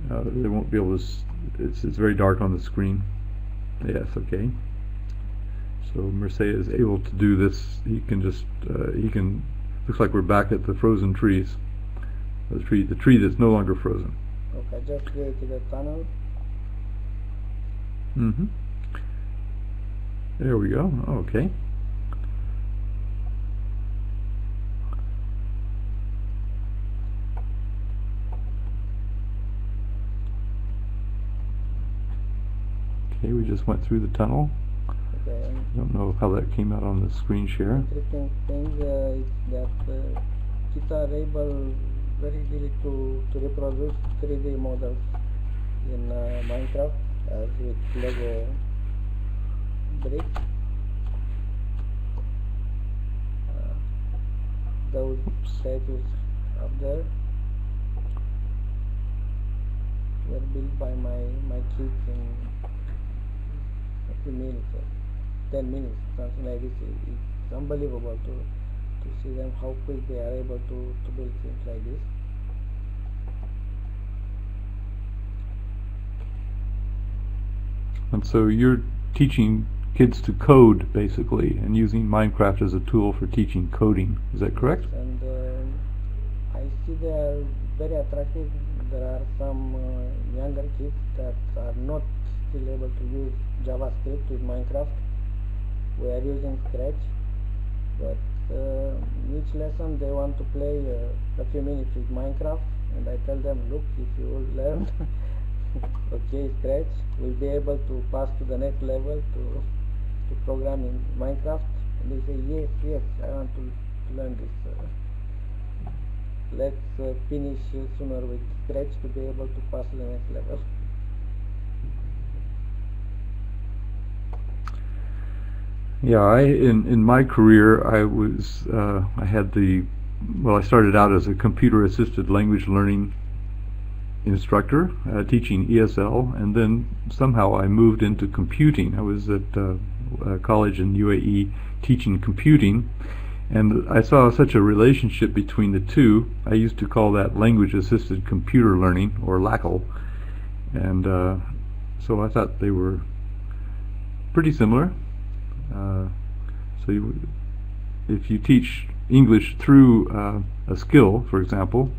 they won't be able to. It's very dark on the screen. Yes, okay. So Mircea is able to do this. He can just looks like we're back at the frozen trees. The tree that's no longer frozen. Okay, I just created a tunnel. There we go. Okay. Okay, we just went through the tunnel. Okay. I don't know how that came out on the screen share. Interesting thing is that kids are able very easily to reproduce 3D models in Minecraft as with Lego bricks. Those statues up there were built by my kids in a few minutes, 10 minutes, something like this. It's unbelievable to see them, how quick they are able to build things like this. And so you're teaching kids to code, basically, and using Minecraft as a tool for teaching coding. Is that correct? Yes, and I see they are very attractive. There are some younger kids that are not still able to use JavaScript with Minecraft. We are using Scratch, but each lesson they want to play a few minutes with Minecraft, and I tell them, look, if you will learn okay, Scratch, we'll be able to pass to the next level to program in Minecraft. And they say, yes, I want to learn this. Let's finish sooner with Scratch to be able to pass to the next level. Yeah, in my career, I had I started out as a computer-assisted language learning instructor, teaching ESL, and then somehow I moved into computing. I was at college in UAE teaching computing, And I saw such a relationship between the two. I used to call that language-assisted computer learning, or LACL. And so I thought they were pretty similar. So if you teach English through a skill, for example,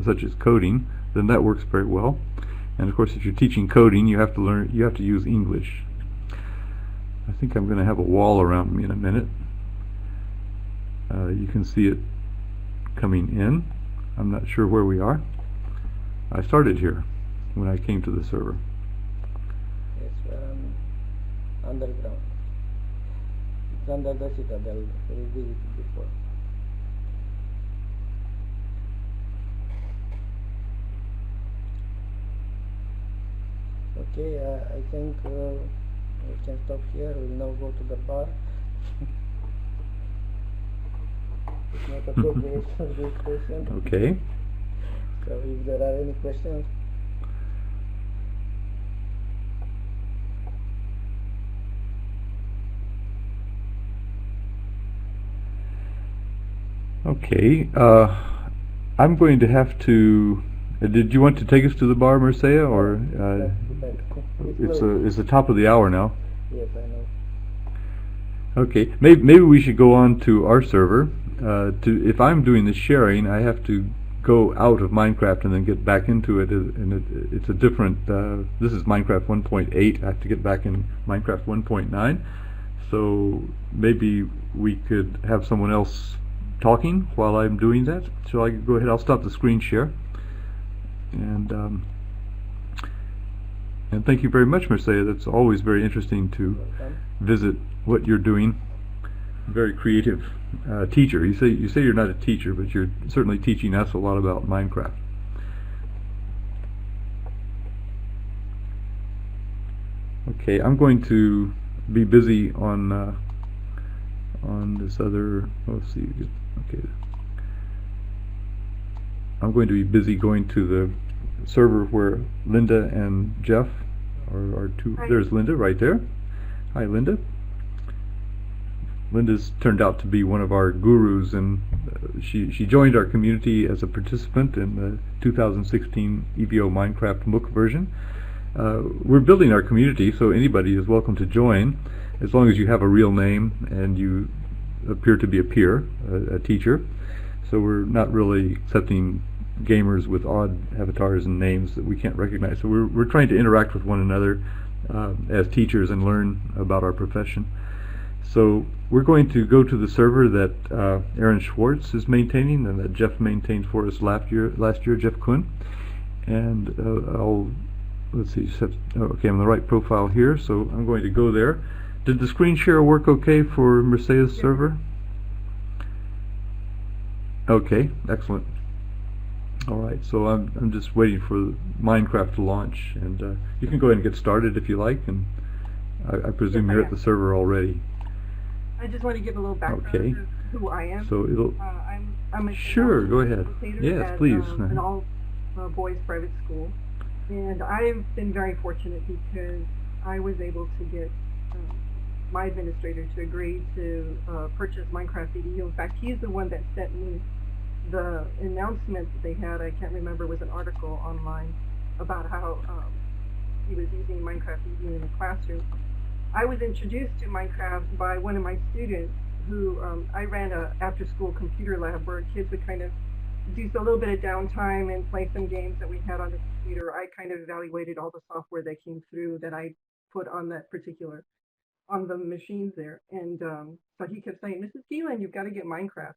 such as coding, then that works very well. And of course, if you're teaching coding, you have to use English. I think I'm going to have a wall around me in a minute. You can see it coming in. I'm not sure where we are. I started here when I came to the server. Yes, we're underground. It's under the citadel. We visited before. Okay, I think we can stop here. We'll now go to the bar. It's not appropriate for this question. Okay. So if there are any questions. Okay. I'm going to have to. Did you want to take us to the bar, Mircea, or it's the top of the hour now? Yes, I know. Okay, maybe we should go on to our server. If I'm doing the sharing, I have to go out of Minecraft and then get back into it, and it's a different. This is Minecraft 1.8. I have to get back in Minecraft 1.9. So maybe we could have someone else talking while I'm doing that. So I go ahead. I'll stop the screen share. And thank you very much, Mircea. That's always very interesting to visit what you're doing. Very creative teacher. You say you're not a teacher, but you're certainly teaching us a lot about Minecraft. Okay, I'm going to be busy on this other. Let's see. Okay. I'm going to be busy going to the server where Linda and Jeff are two. Hi. There's Linda right there. Hi, Linda. Linda's turned out to be one of our gurus, and she joined our community as a participant in the 2016 EVO Minecraft MOOC version. We're building our community, so anybody is welcome to join, as long as you have a real name and you appear to be a peer, a teacher. So we're not really accepting gamers with odd avatars and names that we can't recognize. So we're trying to interact with one another as teachers and learn about our profession. So we're going to go to the server that Aaron Schwartz is maintaining and that Jeff maintained for us last year, Jeff Kuhn. And let's see, okay, I'm in the right profile here, so I'm going to go there. Did the screen share work okay for Mircea's server? Okay, excellent. All right, so I'm just waiting for Minecraft to launch, and you can go ahead and get started if you like, and I presume you're at the server already. I just want to give a little background of who I am. So it'll. I'm a sure, go ahead. Yes, at, please. An all boys private school, and I've been very fortunate because I was able to get my administrator to agree to purchase Minecraft EDU. In fact, he's the one that sent me the announcement that they had. I can't remember, it was an article online about how he was using Minecraft EDU in the classroom. I was introduced to Minecraft by one of my students who I ran a after-school computer lab where kids would kind of do a little bit of downtime and play some games that we had on the computer. I kind of evaluated all the software that came through that I put on that particular, on the machines there. And so he kept saying, Mrs. Gielen, you've got to get Minecraft.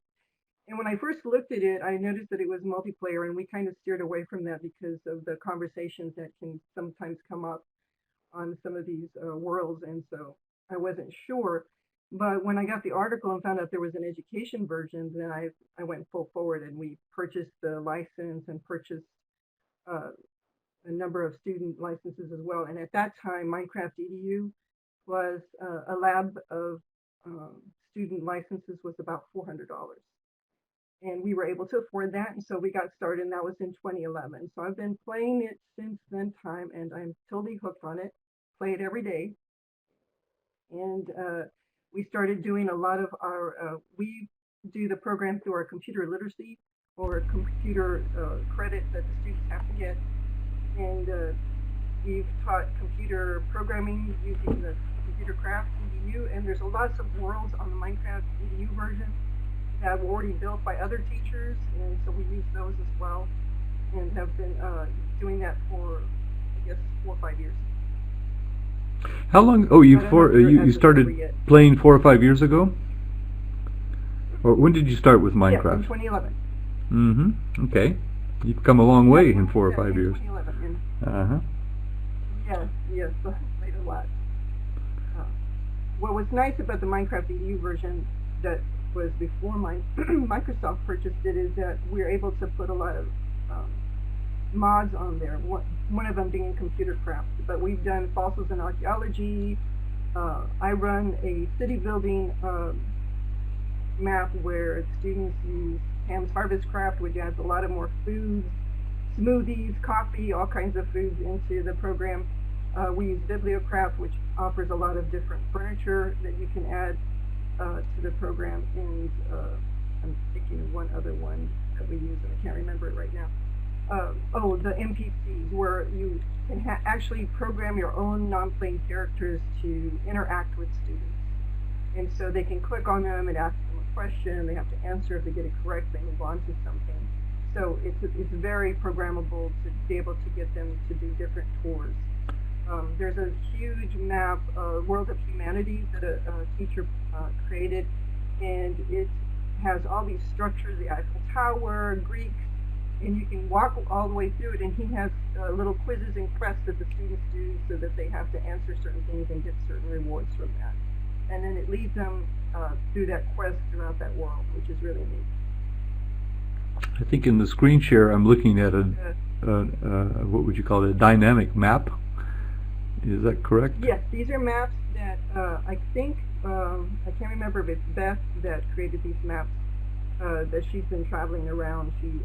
And when I first looked at it, I noticed that it was multiplayer, and we kind of steered away from that because of the conversations that can sometimes come up on some of these worlds, and so I wasn't sure. But when I got the article and found out there was an education version, then I went full forward, and we purchased the license and purchased a number of student licenses as well. And at that time, Minecraft EDU was a lab of student licenses was about $400. And we were able to afford that, and so we got started, and that was in 2011. So I've been playing it since then time, and I'm totally hooked on it. Play it every day. And we started doing a lot of our, we do the program through our computer literacy or computer credit that the students have to get. And we've taught computer programming using the Computer Craft EDU, and there's lots of worlds on the Minecraft EDU version that were already built by other teachers, and so we use those as well, and have been doing that for, I guess, 4 or 5 years. How long? Oh, you started playing 4 or 5 years ago? Or when did you start with Minecraft? Yeah, in 2011. Mm-hmm. Okay. You've come a long way in 4 or 5 years. 2011. Uh-huh. Yes, made a lot. What was nice about the Minecraft EDU version that was before Microsoft purchased it is that we're able to put a lot of mods on there. One of them being Computer Craft, but we've done fossils and archaeology. I run a city building map where students use Ham's Harvest Craft, which adds a lot of more foods, smoothies, coffee, all kinds of foods into the program. We use Bibliocraft, which offers a lot of different furniture that you can add to the program, and I'm thinking of one other one that we use, and I can't remember it right now. The NPCs, where you can actually program your own non-playing characters to interact with students. And so they can click on them and ask them a question, they have to answer. If they get it correct, they move on to something. So it's very programmable to be able to get them to do different tours. There's a huge map, World of Humanities, that a teacher created, and it has all these structures, the Eiffel Tower, Greeks, and you can walk all the way through it, and he has little quizzes and quests that the students do so that they have to answer certain things and get certain rewards from that. And then it leads them through that quest throughout that world, which is really neat. I think in the screen share I'm looking at a what would you call it, a dynamic map. Is that correct? Yes, these are maps that I think, I can't remember if it's Beth that created these maps, that she's been traveling around. She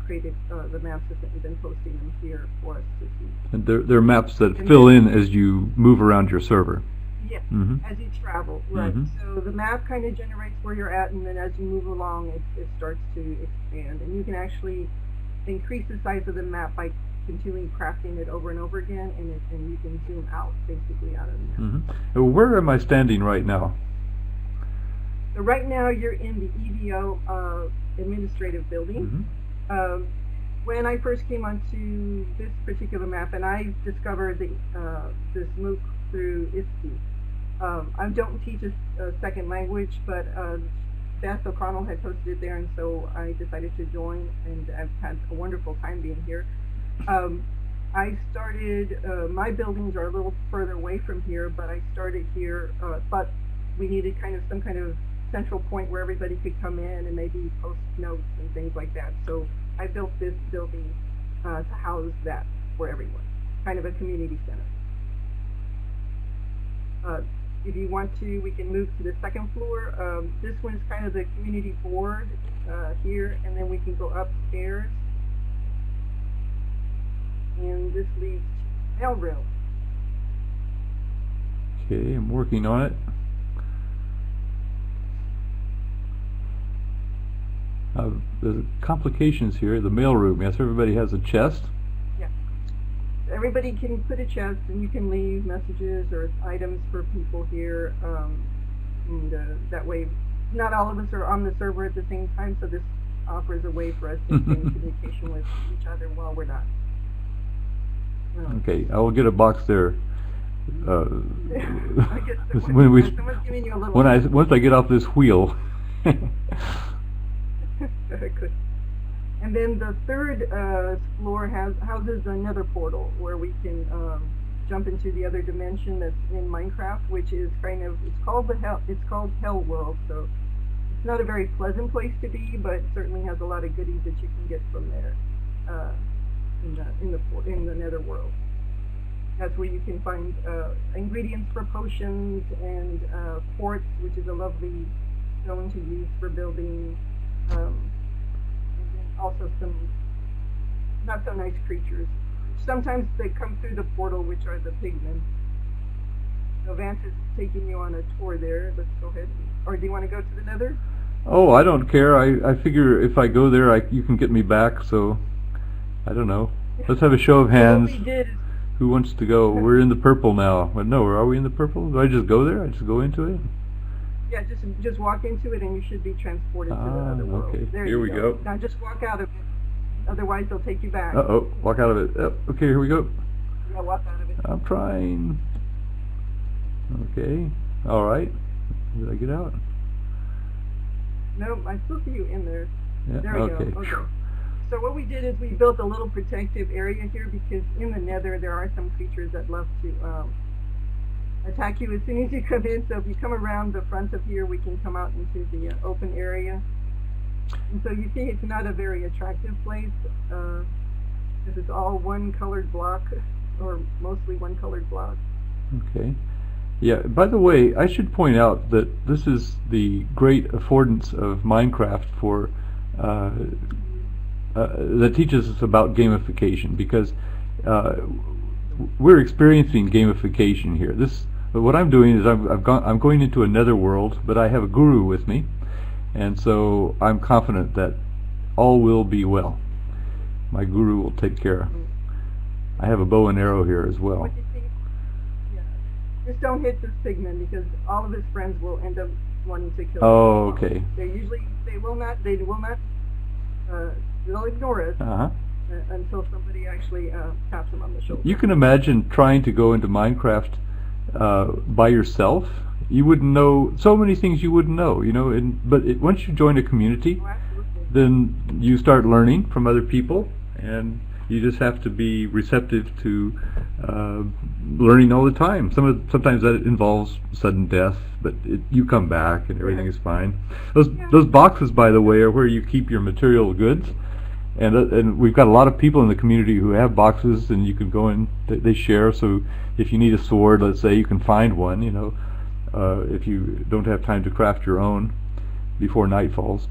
created the maps and been posting them here for us to see. And they're maps that fill in as you move around your server. Yes, Mm-hmm. as you travel, right. Mm-hmm. So the map kind of generates where you're at, and then as you move along, it starts to expand. And you can actually increase the size of the map by continually crafting it over and over again, and you can zoom out, basically, out of the map. Mm-hmm. Where am I standing right now? So right now, you're in the EVO administrative building. Mm-hmm. When I first came onto this particular map, and I discovered this MOOC through ISTE. I don't teach a second language, but Beth O'Connell had posted it there, and so I decided to join, and I've had a wonderful time being here. I started, my buildings are a little further away from here, but I started here, but we needed some kind of central point where everybody could come in and maybe post notes and things like that. So I built this building to house that for everyone, kind of a community center. If you want to, we can move to the second floor. This one's kind of the community board here, and then we can go upstairs. And this leads to mailroom. Okay, I'm working on it. There's complications here. The mailroom. Yes, everybody has a chest. Yeah. Everybody can put a chest, and you can leave messages or items for people here. And that way, not all of us are on the server at the same time, so this offers a way for us to stay in communication with each other while we're not. Okay, I will get a box there. I guess someone's giving you a little. Once I get off this wheel. Good. And then the third floor houses another portal where we can jump into the other dimension that's in Minecraft, which is it's called Hell World. So it's not a very pleasant place to be, but it certainly has a lot of goodies that you can get from there in the Nether World. That's where you can find ingredients for potions and quartz, which is a lovely stone to use for building. And then also some not so nice creatures. Sometimes they come through the portal, which are the pigmen. So Vance is taking you on a tour there. Let's go ahead. Or do you want to go to the Nether? Oh, I don't care. I figure if I go there, you can get me back. So I don't know. Let's have a show of hands. What we did is, Who wants to go? We're in the purple now. But no, are we in the purple? Do I just go there? I just go into it? yeah, just walk into it and you should be transported to the other world. Okay. There Here you we go. Now just walk out of it. Otherwise they'll take you back. Uh-oh. Walk out of it. Oh, okay, here we go. Yeah, walk out of it. I'm trying. Okay. All right. Did I get out? No, I still see you in there. Yeah. There we Okay. go. Okay. So what we did is we built a little protective area here because in the nether there are some creatures that love to attack you as soon as you come in. So if you come around the front of here, we can come out into the open area. And so you see it's not a very attractive place because it's all one colored block or mostly one colored block. Okay. Yeah, by the way, I should point out that this is the great affordance of Minecraft for that teaches us about gamification, because we're experiencing gamification here. What I'm doing is I'm going into another world, but I have a guru with me, and so I'm confident that all will be well. My guru will take care. I have a bow and arrow here as well. What do you think? Yeah. Just don't hit this pigman because all of his friends will end up wanting to kill him. Oh, okay. They will not, they'll ignore us until somebody actually taps them on the shoulder. You can imagine trying to go into Minecraft by yourself. You wouldn't know so many things you wouldn't know, but once you join a community, Oh, absolutely. then you start learning from other people, and you just have to be receptive to learning all the time. Sometimes that involves sudden death, but you come back and everything is fine. Those boxes, by the way, are where you keep your material goods, and we've got a lot of people in the community who have boxes, and you can go in. They share. So if you need a sword, let's say, you can find one. If you don't have time to craft your own before night falls.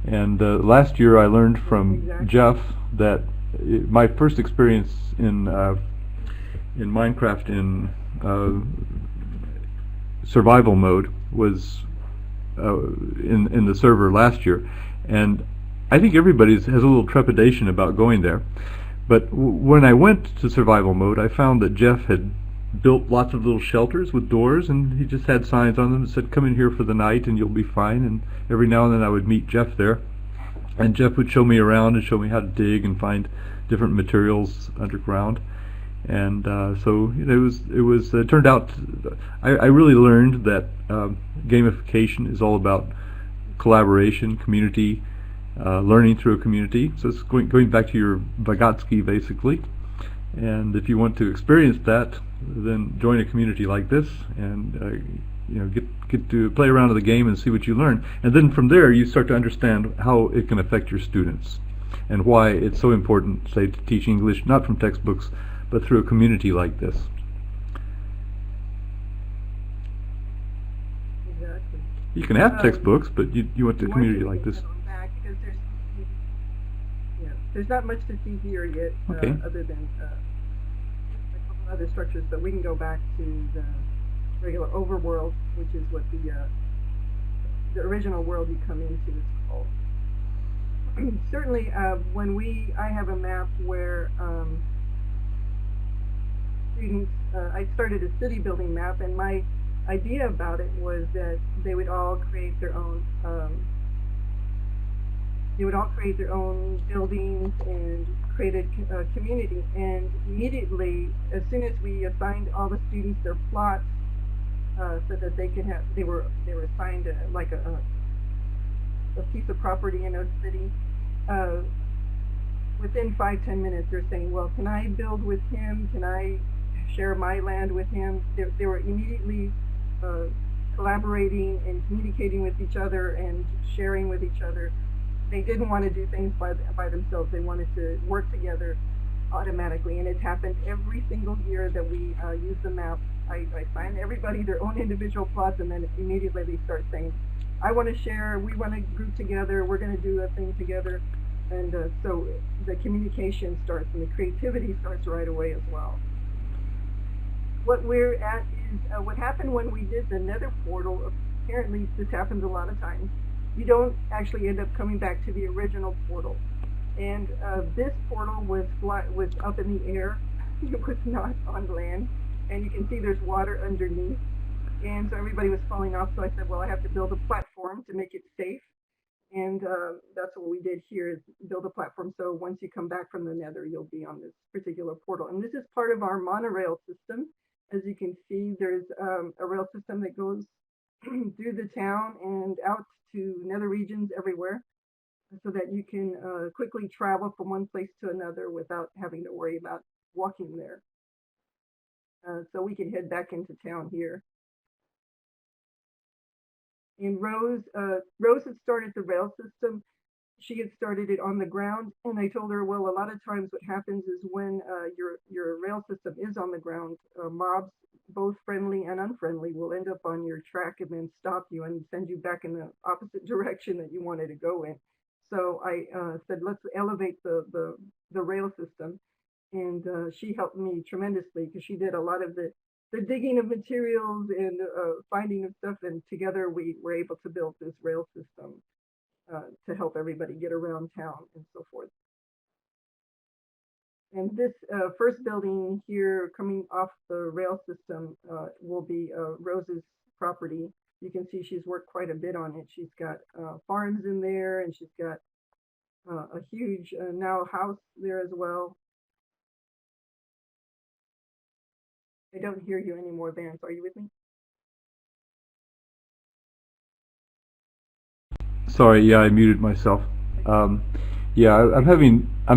And last year I learned from Jeff that my first experience in Minecraft in survival mode was in the server last year, and I think everybody has a little trepidation about going there. But when I went to survival mode, I found that Jeff had built lots of little shelters with doors, and he just had signs on them that said, "Come in here for the night and you'll be fine." And every now and then I would meet Jeff there, and Jeff would show me around and show me how to dig and find different materials underground. And so it turned out I really learned that gamification is all about collaboration, community, learning through a community. So it's going back to your MAGICI basically. And if you want to experience that, then join a community like this, and get to play around with the game and see what you learn. And then from there, you start to understand how it can affect your students, and why it's so important, say, to teach English not from textbooks, but through a community like this. Exactly. You can have textbooks, but you want a community like this. Because there's not much to see here yet, Okay. other than a couple other structures, but we can go back to the regular overworld, which is what the original world you come into is called. Certainly, I have a map where students, I started a city building map, and my idea about it was that they would all create their own buildings and created a community. And immediately, as soon as we assigned all the students their plots, so that they were assigned a piece of property in a city. Within 5-10 minutes, they're saying, "Well, can I build with him? Can I share my land with him?" They were immediately collaborating and communicating with each other and sharing with each other. They didn't want to do things by themselves. They wanted to work together automatically, and it's happened every single year that we use the map. I assign everybody their own individual plots, and then immediately they start saying, "I want to share, we want to group together, we're going to do a thing together." And so the communication starts, and the creativity starts right away as well. What we're at is what happened when we did the nether portal. Apparently this happens a lot of times. you don't actually end up coming back to the original portal. And this portal was up in the air. It was not on land. And you can see there's water underneath. And so everybody was falling off. So I said, well, I have to build a platform to make it safe. And that's what we did here, is build a platform. So once you come back from the nether, you'll be on this particular portal. And this is part of our monorail system. As you can see, there's a rail system that goes through the town and out to nether regions everywhere, so that you can quickly travel from one place to another without having to worry about walking there. So we can head back into town here. And Rose had started the rail system. She had started it on the ground, and I told her, well, a lot of times what happens is when your rail system is on the ground, mobs, both friendly and unfriendly, will end up on your track and then stop you and send you back in the opposite direction that you wanted to go in. So I said, let's elevate the rail system. And she helped me tremendously, because she did a lot of the digging of materials and finding of stuff. And together we were able to build this rail system to help everybody get around town and so forth. And this first building here coming off the rail system will be Rose's property. You can see she's worked quite a bit on it. She's got farms in there, and she's got a huge now house there as well. I don't hear you anymore, Vance. Are you with me? Sorry, yeah, I muted myself. Yeah, I'm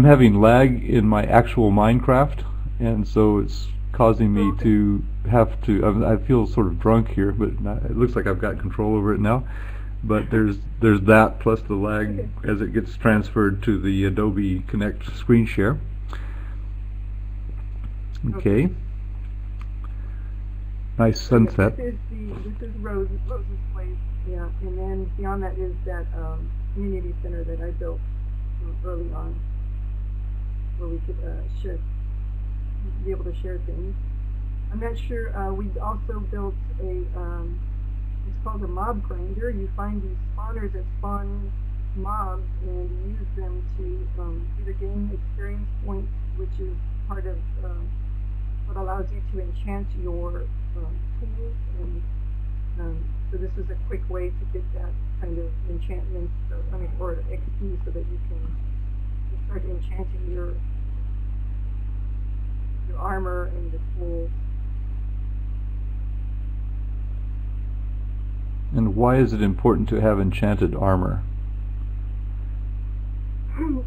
having lag in my actual Minecraft, and so it's causing me to have to. I feel sort of drunk here, but it looks like I've got control over it now. But there's that plus the lag as it gets transferred to the Adobe Connect screen share. Okay. Nice sunset. This is Rose's place, yeah. And then beyond that is that community center that I built early on, where we could be able to share things. I'm not sure. We also built a it's called a mob grinder. You find these spawners that spawn mobs, and you use them to either gain experience points, which is part of what allows you to enchant your tools. And so this is a quick way to get that kind of enchantment, or XP, so that you can start enchanting your armor and the tools. And why is it important to have enchanted armor?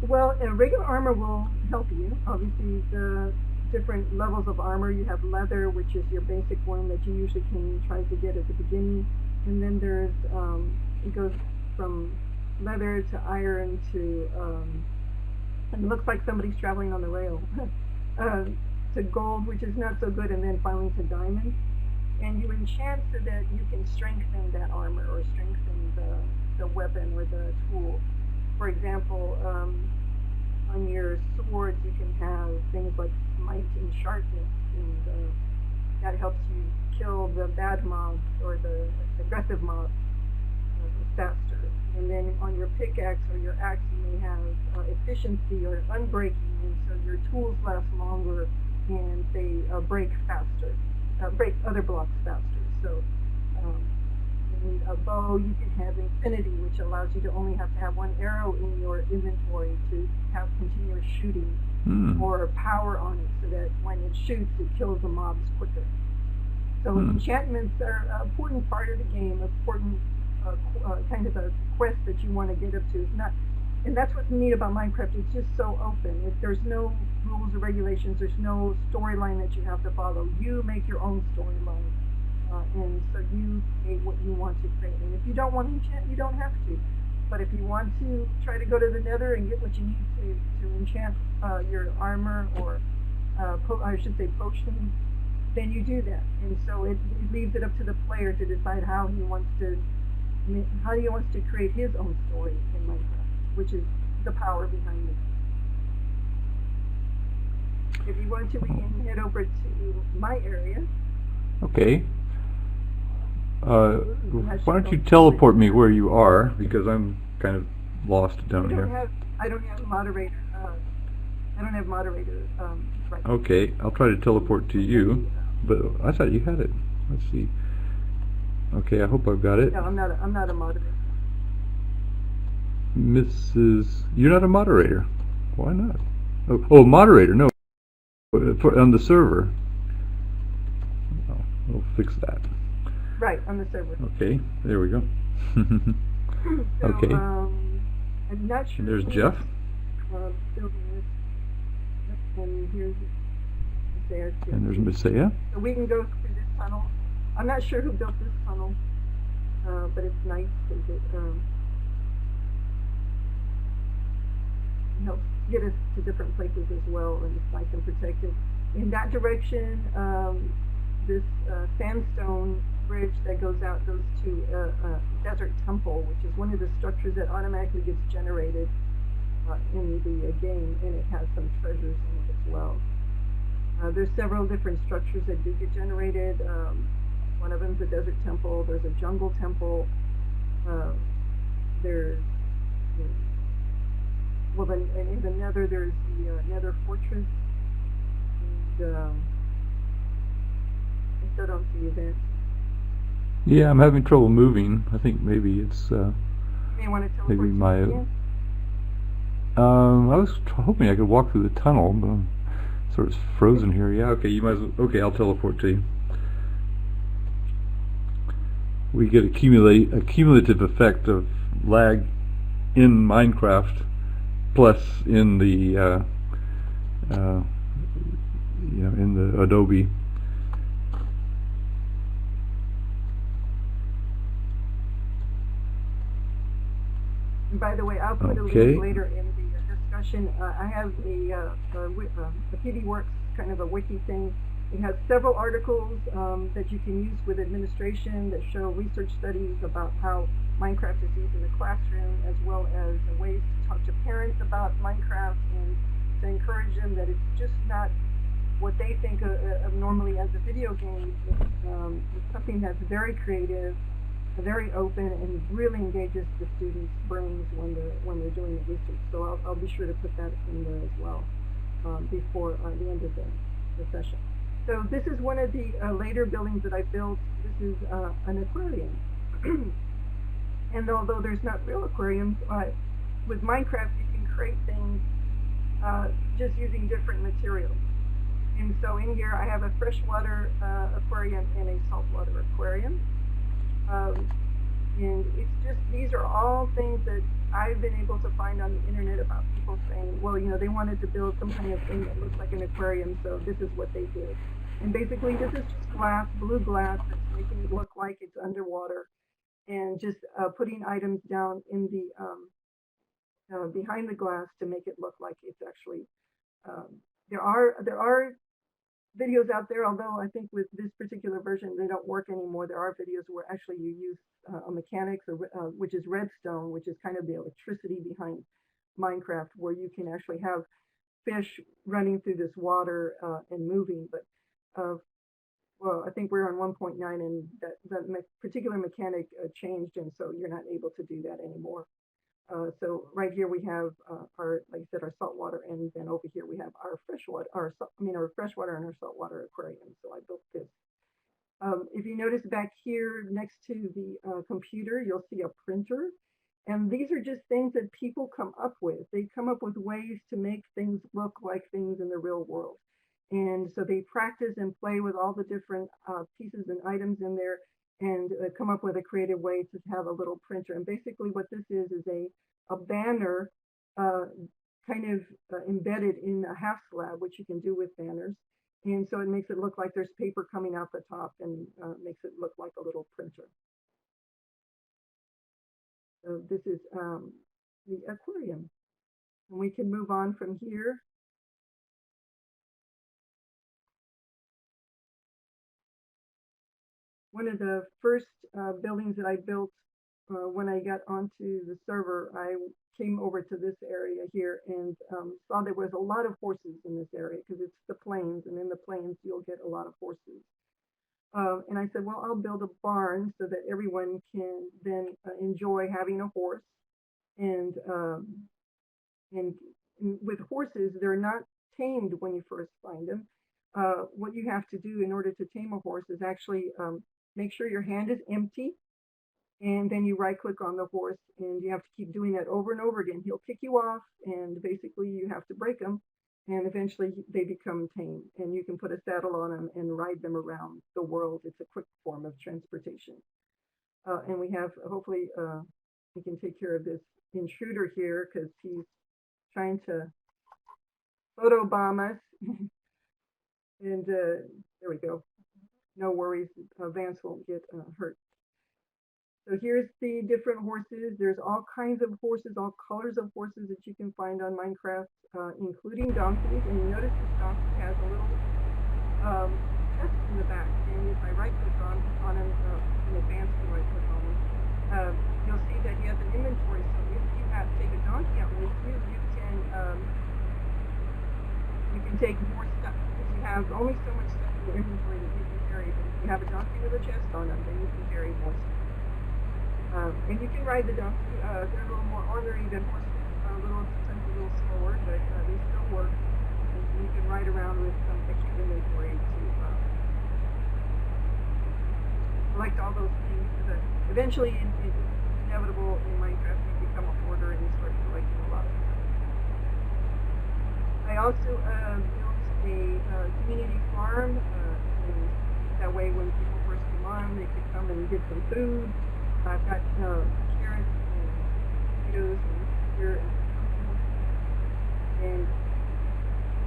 Well, regular armor will help you. Obviously, the different levels of armor. You have leather, which is your basic one that you usually can try to get at the beginning. And then there's, it goes from leather to iron to, and it looks like somebody's traveling on the rail, to gold, which is not so good, and then finally to diamond. And you enchant so that you can strengthen that armor, or strengthen the weapon or the tool. For example, on your swords, you can have things like smite and sharpness, and that helps you kill the bad mobs or the aggressive mobs faster. And then on your pickaxe or your axe, you may have efficiency or unbreaking, and so your tools last longer and they break faster, break other blocks faster. So in a bow, you can have infinity, which allows you to only have to have one arrow in your inventory to have continuous shooting, or power on it, so that when it shoots, it kills the mobs quicker. So enchantments are an important part of the game, important kind of a quest that you want to get up to. It's not, and that's what's neat about Minecraft. It's just so open. If there's no rules or regulations, there's no storyline that you have to follow. You make your own storyline, and so you create what you want to create. And if you don't want to enchant, you don't have to. But if you want to try to go to the Nether and get what you need to enchant your armor, or I should say potions, then you do that. And so it leaves it up to the player to decide how he wants to create his own story in Minecraft, which is the power behind it. If you want to, we can head over to my area. Okay. Why don't you teleport me where you are, because I'm kind of lost down here. I don't have moderator. I don't have moderator. Right. Okay, I'll try to teleport to you, but I thought you had it. Let's see. Okay, I hope I've got it. No, I'm not a moderator. You're not a moderator. Why not? Oh, moderator. No, on the server. Oh, we'll fix that. Right, on the server. Okay, there we go. So, okay. I'm not sure. And there's Jeff. Building this. And here's Mircea. And there's Mircea. So we can go through this tunnel. I'm not sure who built this tunnel, but it's nice because it helps get us to different places as well, and it's nice and protected. In that direction, this sandstone bridge that goes to Desert Temple, which is one of the structures that automatically gets generated in the game, and it has some treasures in it as well. There's several different structures that do get generated. One of them is the Desert Temple. There's a Jungle Temple. There's in the Nether, there's the Nether Fortress. And I still don't see events. Yeah, I'm having trouble moving. I think maybe it's maybe my. I was hoping I could walk through the tunnel, but I'm sort of frozen here. Yeah, okay, you might as well. Okay, I'll teleport to you. We get a cumulative effect of lag in Minecraft, plus in the in the Adobe. And by the way, I'll put a link later in the discussion. I have a PDWorks kind of a wiki thing. It has several articles that you can use with administration that show research studies about how Minecraft is used in the classroom, as well as ways to talk to parents about Minecraft and to encourage them that it's just not what they think of normally as a video game. It's something that's very creative, very open, and really engages the students' brains when they're doing the research. So I'll be sure to put that in there as well before the end of the session. So this is one of the later buildings that I built. This is an aquarium. And although there's not real aquariums, with Minecraft you can create things just using different materials. And so in here I have a freshwater aquarium and a saltwater aquarium. And it's just, these are all things that I've been able to find on the internet about people saying, well, you know, they wanted to build some kind of thing that looks like an aquarium, so this is what they did. And basically this is just glass, blue glass, that's making it look like it's underwater, and just putting items down in the behind the glass to make it look like it's actually, there are videos out there, although I think with this particular version they don't work anymore. There are videos where actually you use a mechanics, or, which is redstone, which is kind of the electricity behind Minecraft, where you can actually have fish running through this water and moving. But well, I think we're on 1.9, and that particular mechanic changed, and so you're not able to do that anymore. So right here we have our, like I said, our saltwater, and then over here we have our freshwater, our freshwater and our saltwater aquarium. So I built this. If you notice back here next to the computer, you'll see a printer, and these are just things that people come up with. They come up with ways to make things look like things in the real world, and so they practice and play with all the different pieces and items in there, and come up with a creative way to have a little printer. And basically what this is a banner kind of embedded in a half slab, which you can do with banners. And so it makes it look like there's paper coming out the top, and makes it look like a little printer. So this is the aquarium. And we can move on from here. One of the first buildings that I built when I got onto the server, I came over to this area here and saw there was a lot of horses in this area, because it's the plains, and in the plains you'll get a lot of horses. And I said, well, I'll build a barn so that everyone can then enjoy having a horse. And with horses, they're not tamed when you first find them. What you have to do in order to tame a horse is actually make sure your hand is empty, and then you right click on the horse, and you have to keep doing that over and over again. He'll kick you off, and basically you have to break him, and eventually they become tame, and you can put a saddle on them and ride them around the world. It's a quick form of transportation. And we have, hopefully we can take care of this intruder here because he's trying to photobomb us. And there we go. No worries, Vance won't get hurt. So here's the different horses. There's all kinds of horses, all colors of horses that you can find on Minecraft, including donkeys. And you notice this donkey has a little test in the back. And if I right click on him in advance, when I click on him, you'll see that he has an inventory. So if you take a donkey out with you, you can take more stuff. You have only so much stuff in your inventory that you can carry, but if you have a donkey with a chest on them, then you can carry more stuff. And you can ride the donkey. They're a little more ornery than horses, sometimes a little slower, but they still work. And you can ride around with some extra inventory to collect all those things. But eventually, it's inevitable in Minecraft, you become a hoarder and you start collecting a lot of stuff. I also built a community farm, and that way when people first come on, they could come and get some food. I've got carrots and potatoes and here and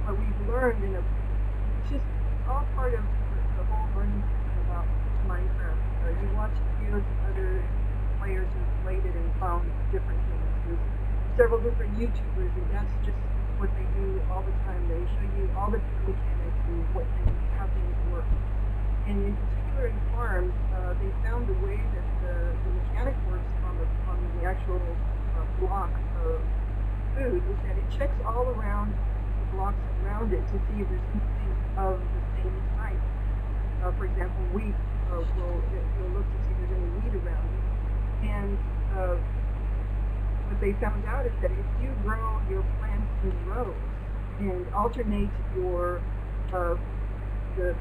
what we've learned it's just all part of the whole learning system about Minecraft. You watch videos of other players who played it and found different things. There's several different YouTubers, and that's just what they do all the time. They show you all the different mechanics and how things work. And in particular in farms, they found the way that the mechanic works on the actual block of food is that it checks all around the blocks around it to see if there's anything of the same type. For example, wheat will look to see if there's any wheat around it. And what they found out is that if you grow your plants in rows and alternate your the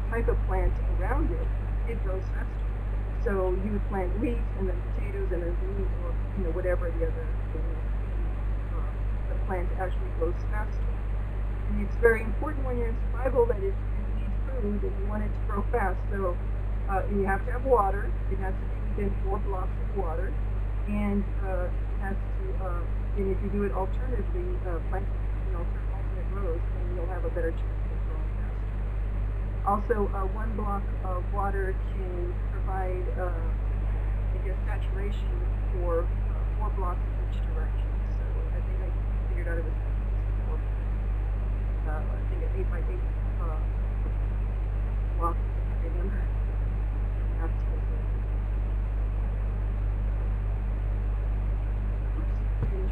type of plant around it, it grows faster. So you would plant wheat and then potatoes and then wheat or whatever the other thing is. The plant actually grows faster. And it's very important when you're in survival that it needs food and you want it to grow fast. So you have to have water. It has to be within 4 blocks of water, and it has to. And if you do it alternatively, plant alternate rows, then you'll have a better chance of growing fast. Also, 1 block of water can provide, saturation for 4 blocks in each direction. So I think I figured out it was 4. I think an 8 by 8 block. I remember.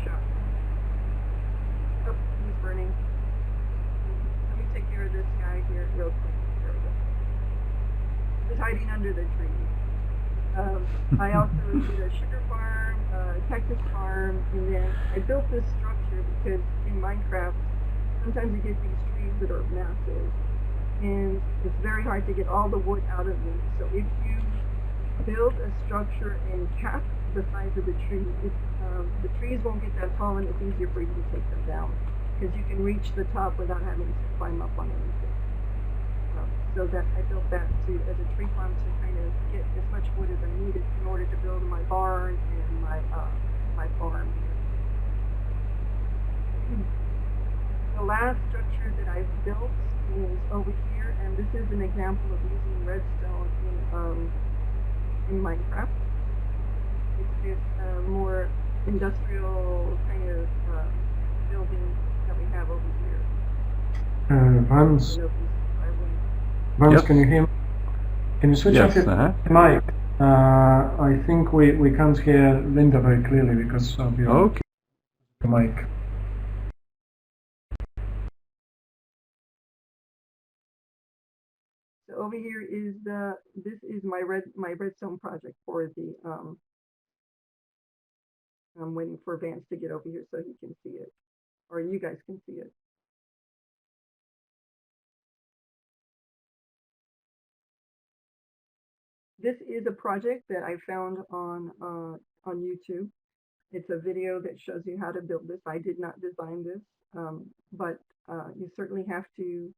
Shot. Oh, he's burning. Let me take care of this guy here real quick. There we go. He's hiding under the tree. I also did a sugar farm, cactus farm, and then I built this structure because in Minecraft, sometimes you get these trees that are massive, and it's very hard to get all the wood out of them. So if you build a structure and cap the size of the tree, the trees won't get that tall, and it's easier for you to take them down because you can reach the top without having to climb up on anything. So that I built that as a tree farm to kind of get as much wood as I needed in order to build my barn and my farm. The last structure that I've built is over here, and this is an example of using redstone in Minecraft. It's this more industrial kind of building that we have over here. Vance, Yep. can you hear me? Can you switch off your mic? I think we can't hear Linda very clearly because of your mic. So over here is this is my redstone project for the I'm waiting for Vance to get over here so he can see it, or you guys can see it. This is a project that I found on YouTube. It's a video that shows you how to build this. I did not design this, but you certainly have to.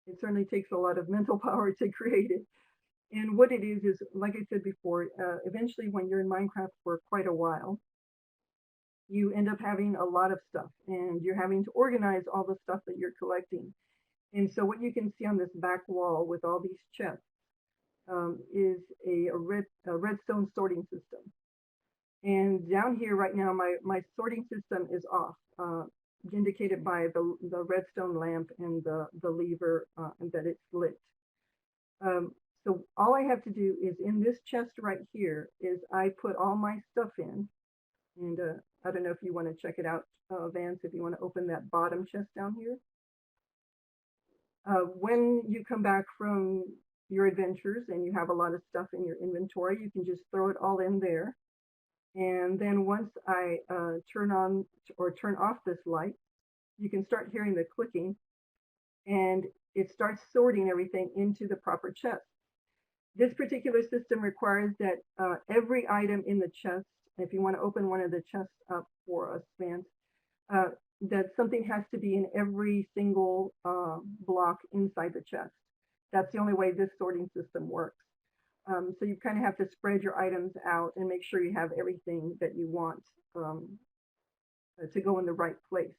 It certainly takes a lot of mental power to create it. And what it is, like I said before, eventually when you're in Minecraft for quite a while, you end up having a lot of stuff, and you're having to organize all the stuff that you're collecting. And so what you can see on this back wall with all these chests is a redstone sorting system. And down here right now, my sorting system is off, indicated by the redstone lamp and the lever and that it's lit. So all I have to do is in this chest right here is I put all my stuff in, and I don't know if you want to check it out, Vance, if you want to open that bottom chest down here. When you come back from your adventures and you have a lot of stuff in your inventory, you can just throw it all in there. And then once I turn on or turn off this light, you can start hearing the clicking, and it starts sorting everything into the proper chest. This particular system requires that every item in the chest, if you want to open one of the chests up for us, Vance, that something has to be in every single block inside the chest. That's the only way this sorting system works. So you kind of have to spread your items out and make sure you have everything that you want to go in the right place.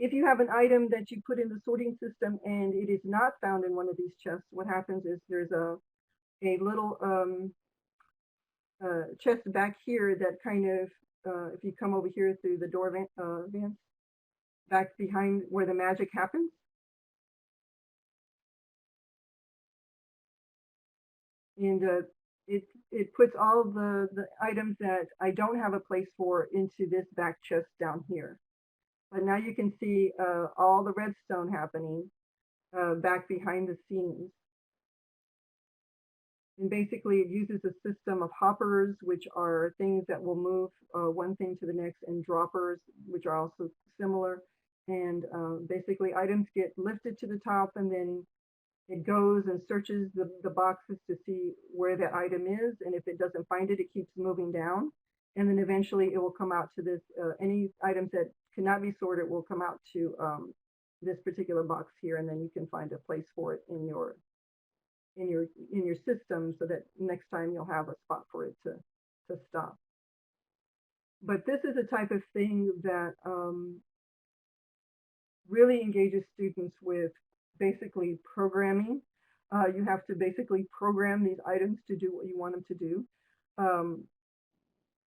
If you have an item that you put in the sorting system and it is not found in one of these chests, what happens is there's a little chest back here that kind of, if you come over here through the door, Vance, back behind where the magic happens. And it puts all the items that I don't have a place for into this back chest down here. But now you can see all the redstone happening back behind the scenes. And basically it uses a system of hoppers, which are things that will move one thing to the next, and droppers, which are also similar. And basically items get lifted to the top, and then it goes and searches the boxes to see where that item is. And if it doesn't find it, it keeps moving down. And then eventually it will come out to this, any items that cannot be sorted will come out to this particular box here. And then you can find a place for it in your system, so that next time you'll have a spot for it to stop. But this is a type of thing that really engages students with basically programming. You have to program these items to do what you want them to do.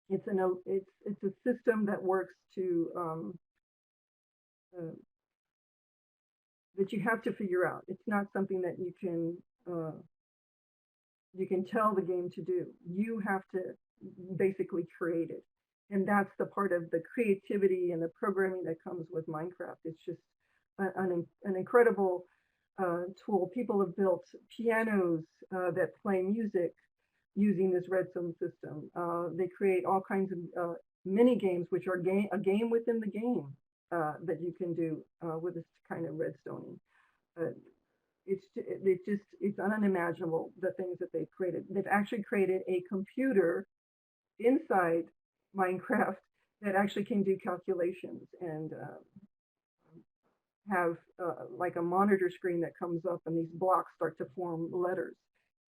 It's a system that works to that you have to figure out. It's not something that you can tell the game to do. You have to basically create it. And that's the part of the creativity and the programming that comes with Minecraft. It's just an incredible tool. People have built pianos that play music using this redstone system. They create all kinds of mini games, which are a game within the game that you can do with this kind of redstoning. It's unimaginable, the things that they've created. They've actually created a computer inside Minecraft that actually can do calculations and have like a monitor screen that comes up, and these blocks start to form letters.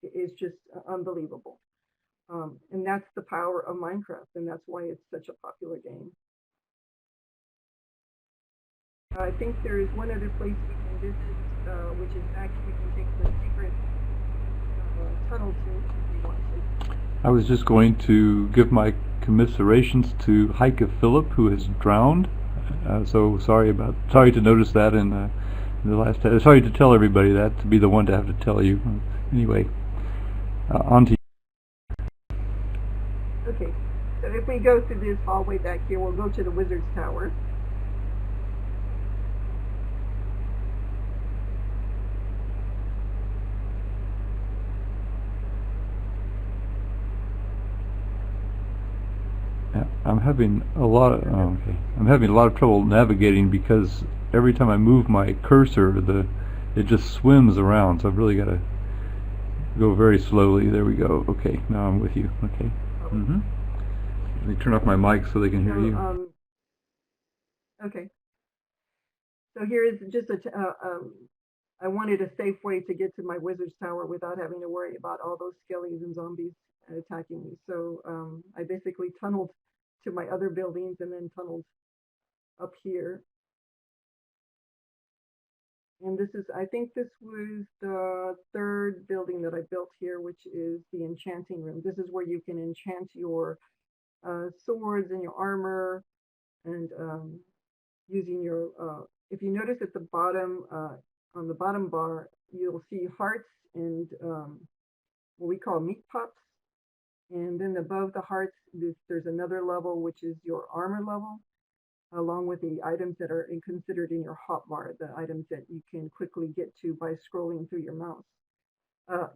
It is just unbelievable. And that's the power of Minecraft, and that's why it's such a popular game. I think there is one other place we can visit, which is actually we can take the secret tunnel to if we want to. I was just going to give my commiserations to Heike Phillip, who has drowned. So sorry to notice that in the last. Sorry to tell everybody that, to be the one to have to tell you. Anyway, on to you. Okay, so if we go through this hallway back here, we'll go to the Wizard's Tower. I'm having a lot of I'm having a lot of trouble navigating because every time I move my cursor, it just swims around. So I've really got to go very slowly. There we go. Okay, now I'm with you. Okay. Mm-hmm. Let me turn off my mic so they can hear you. Okay. So here is just I wanted a safe way to get to my wizard's tower without having to worry about all those skellies and zombies attacking me. So I basically tunneled to my other buildings and then tunneled up here. And this is, I think this was the third building that I built here, which is the enchanting room. This is where you can enchant your swords and your armor, and using your, if you notice at the bottom, on the bottom bar, you'll see hearts and what we call meat pops. And then above the hearts, there's another level, which is your armor level, along with the items that are considered in your hotbar, the items that you can quickly get to by scrolling through your mouse.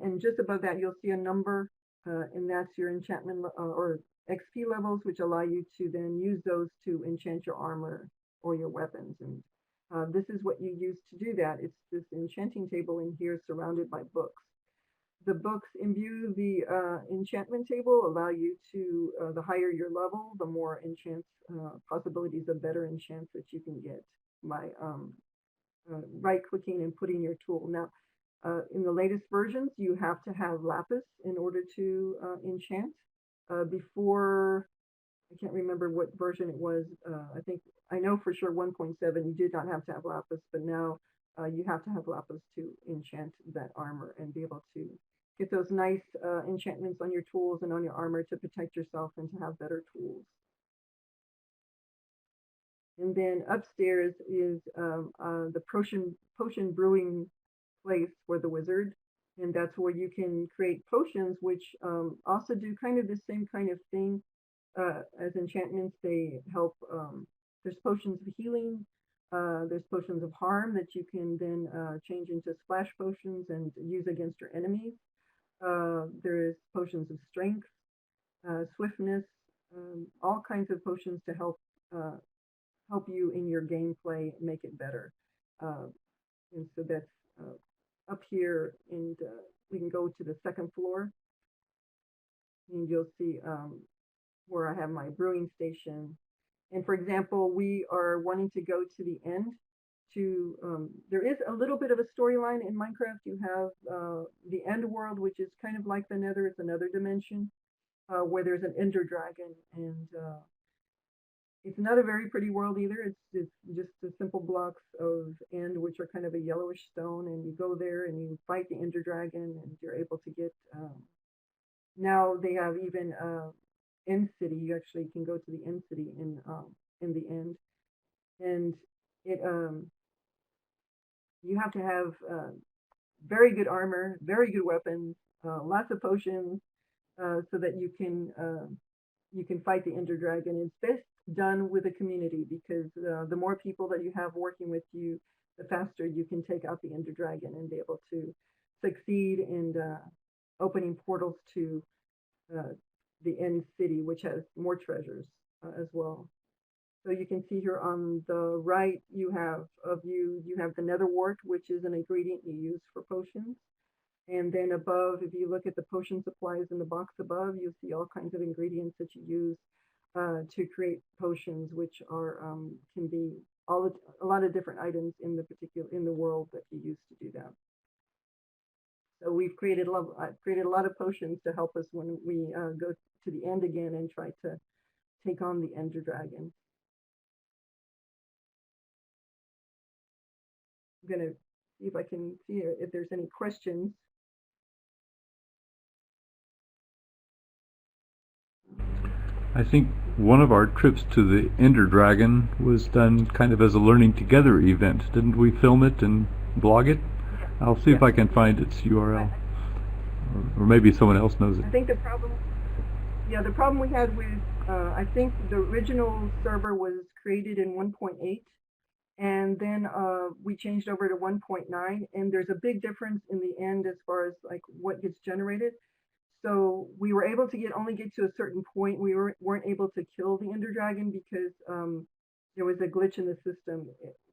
And just above that, you'll see a number, and that's your enchantment or XP levels, which allow you to then use those to enchant your armor or your weapons. And this is what you use to do that. It's this enchanting table in here surrounded by books. The books imbue the enchantment table, allow you to, the higher your level, the more enchants, possibilities of better enchants that you can get by right-clicking and putting your tool. Now, in the latest versions, you have to have lapis in order to enchant. Before, I can't remember what version it was. I know for sure 1.7, you did not have to have lapis, but now you have to have lapis to enchant that armor and be able to get those nice enchantments on your tools and on your armor to protect yourself and to have better tools. And then upstairs is the potion brewing place for the wizard. And that's where you can create potions, which also do kind of the same kind of thing as enchantments. They help, there's potions of healing, there's potions of harm that you can then change into splash potions and use against your enemies. There's potions of strength, swiftness, all kinds of potions to help you in your gameplay, make it better. And so that's up here, and we can go to the second floor, and you'll see where I have my brewing station. And for example, we are wanting to go to the end. There is a little bit of a storyline in Minecraft. You have the end world, which is kind of like the Nether. It's another dimension where there's an Ender dragon, and it's not a very pretty world either. It's just the simple blocks of end, which are kind of a yellowish stone, and you go there and you fight the Ender dragon, and you're able to get. Now they have even End City. You actually can go to the End City in the end, and it you have to have very good armor, very good weapons, lots of potions, so that you can fight the Ender dragon. It's best done with a community, because the more people that you have working with you, the faster you can take out the Ender dragon and be able to succeed in opening portals to the End City, which has more treasures as well. So you can see here on the right, you have the nether wart, which is an ingredient you use for potions. And then above, if you look at the potion supplies in the box above, you'll see all kinds of ingredients that you use to create potions, which are can be a lot of different items in the world that you use to do that. So I've created a lot of potions to help us when we go to the end again and try to take on the Ender dragon. I'm gonna see if I can see if there's any questions. I think one of our trips to the Ender Dragon was done kind of as a learning together event. Didn't we film it and blog it? I'll see if I can find its URL. Or maybe someone else knows it. I think the problem we had with, I think the original server was created in 1.8, and then we changed over to 1.9, and there's a big difference in the end as far as like what gets generated. So we were able to only get to a certain point. We weren't able to kill the Ender Dragon because there was a glitch in the system.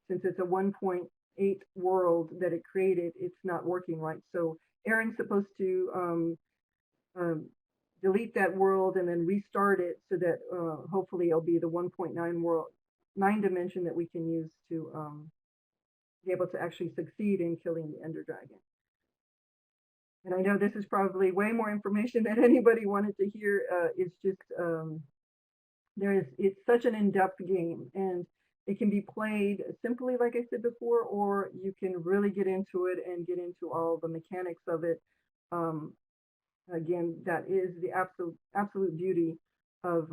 Since it's a 1.8 world that it created, it's not working right. So Aaron's supposed to delete that world and then restart it so that hopefully it'll be the 1.9 world, 9 dimension that we can use to be able to actually succeed in killing the Ender Dragon. And I know this is probably way more information than anybody wanted to hear. It's just, it's such an in-depth game, and it can be played simply, like I said before, or you can really get into it and get into all the mechanics of it. Again, that is the absolute beauty of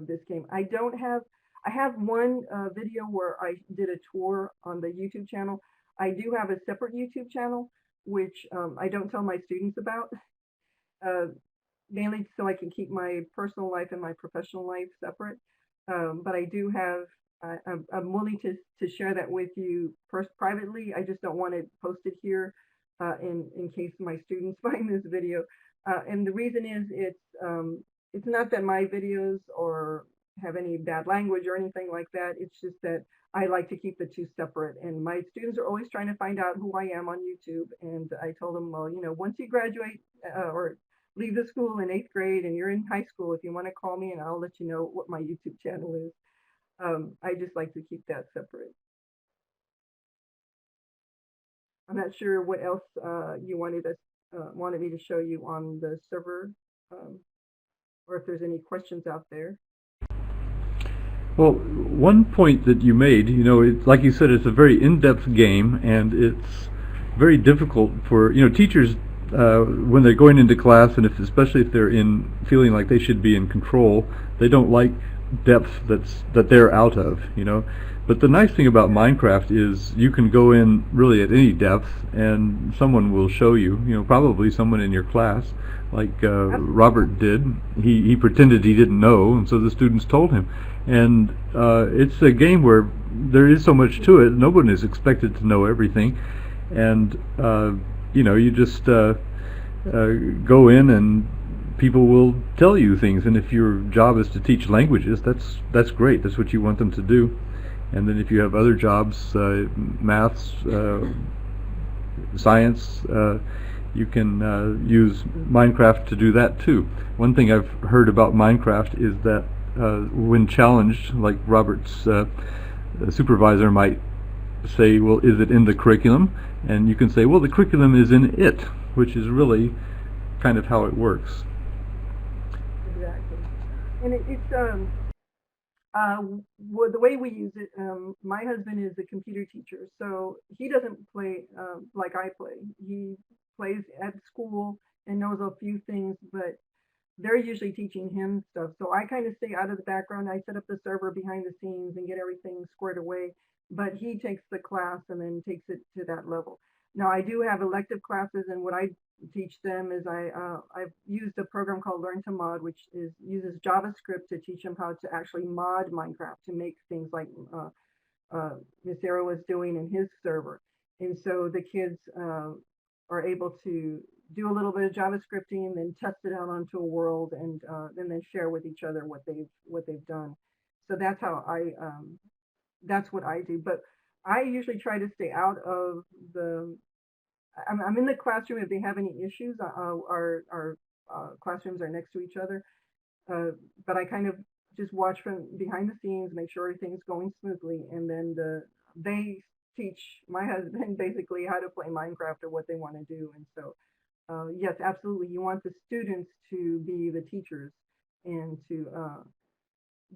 this game. I have one video where I did a tour on the YouTube channel. I do have a separate YouTube channel, which I don't tell my students about, mainly so I can keep my personal life and my professional life separate. But I do have, I'm willing to share that with you privately. I just don't want to post it here in case my students find this video. And the reason is it's not that my videos or have any bad language or anything like that. It's just that I like to keep the two separate, and my students are always trying to find out who I am on YouTube. And I told them, well, once you graduate or leave the school in 8th grade and you're in high school, if you want to call me, and I'll let you know what my YouTube channel is. I just like to keep that separate. I'm not sure what else you wanted me to show you on the server, or if there's any questions out there. Well, one point that you made, like you said, it's a very in-depth game, and it's very difficult for teachers when they're going into class, and especially if they're feeling like they should be in control. They don't like depth that they're out of, But the nice thing about Minecraft is you can go in really at any depth, and someone will show you. Probably someone in your class, like Robert did. He pretended he didn't know, and so the students told him. And it's a game where there is so much to it. No one is expected to know everything, and you just go in and people will tell you things. And if your job is to teach languages, that's great. That's what you want them to do. And then if you have other jobs, maths, science, you can use Minecraft to do that too. One thing I've heard about Minecraft is that when challenged, like Robert's supervisor might say, well, is it in the curriculum? And you can say, well, the curriculum is in it, which is really kind of how it works. Exactly. And it's well, the way we use it, my husband is a computer teacher, so he doesn't play like I play. He plays at school and knows a few things, but they're usually teaching him stuff. So I kind of stay out of the background. I set up the server behind the scenes and get everything squared away, but he takes the class and then takes it to that level. Now I do have elective classes, and what I teach them is I've used a program called Learn to Mod, which uses JavaScript to teach them how to actually mod Minecraft, to make things like Mircea was doing in his server. And so the kids are able to do a little bit of JavaScripting, then test it out onto a world, and then share with each other what they've done. So that's how that's what I do. But I usually try to stay out of the. I'm in the classroom if they have any issues. Our classrooms are next to each other, but I kind of just watch from behind the scenes, make sure everything's going smoothly, and then they teach my husband basically how to play Minecraft or what they want to do. And so yes, absolutely, you want the students to be the teachers and to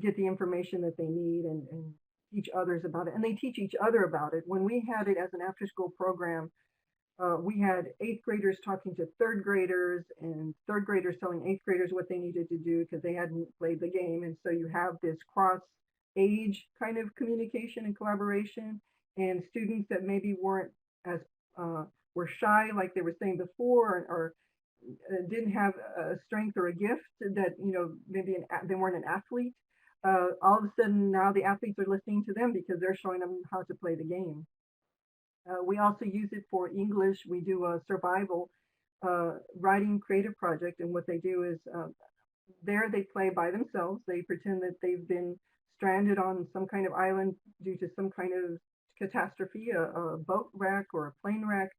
get the information that they need and teach others about it, and they teach each other about it. When we had it as an after-school program, we had 8th graders talking to 3rd graders, and 3rd graders telling 8th graders what they needed to do because they hadn't played the game. And so you have this cross-age kind of communication and collaboration, and students that maybe weren't as were shy, like they were saying before, or didn't have a strength or a gift that, maybe they weren't an athlete. All of a sudden now the athletes are listening to them because they're showing them how to play the game. We also use it for English. We do a survival writing creative project, and what they do is there they play by themselves. They pretend that they've been stranded on some kind of island due to some kind of catastrophe, a boat wreck or a plane wreck,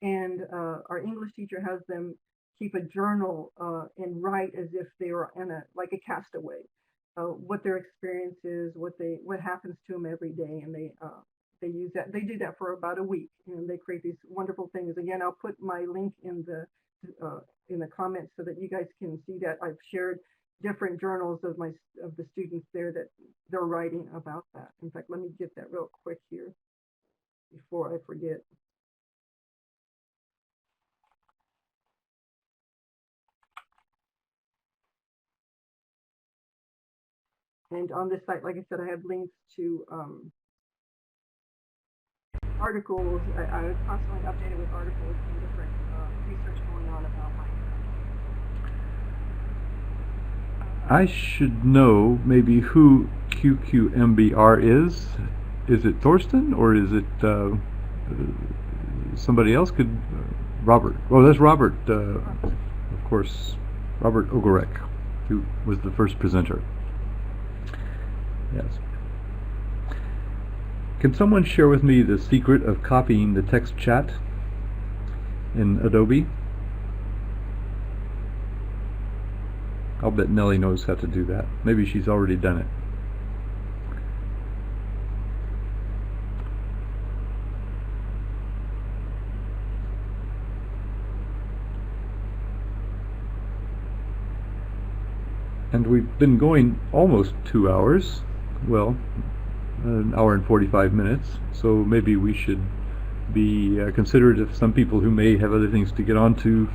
and our English teacher has them keep a journal and write as if they were in like a castaway, what their experience is, what happens to them every day, and they use that. They do that for about a week, and they create these wonderful things. Again, I'll put my link in the comments so that you guys can see that. I've shared different journals of the students there that they're writing about that. In fact, let me get that real quick here before I forget. And on this site, like I said, I have links to articles. I was constantly updated with articles and different research going on about Minecraft. I should know maybe who QQMBR is. Is it Thorsten or is it somebody else? Robert. Oh, that's Robert. Of course, Robert Ogorek, who was the first presenter. Yes. Can someone share with me the secret of copying the text chat in Adobe? I'll bet Nellie knows how to do that. Maybe she's already done it. And we've been going almost 2 hours. Well, an hour and 45 minutes. So maybe we should be considerate of some people who may have other things to get on to.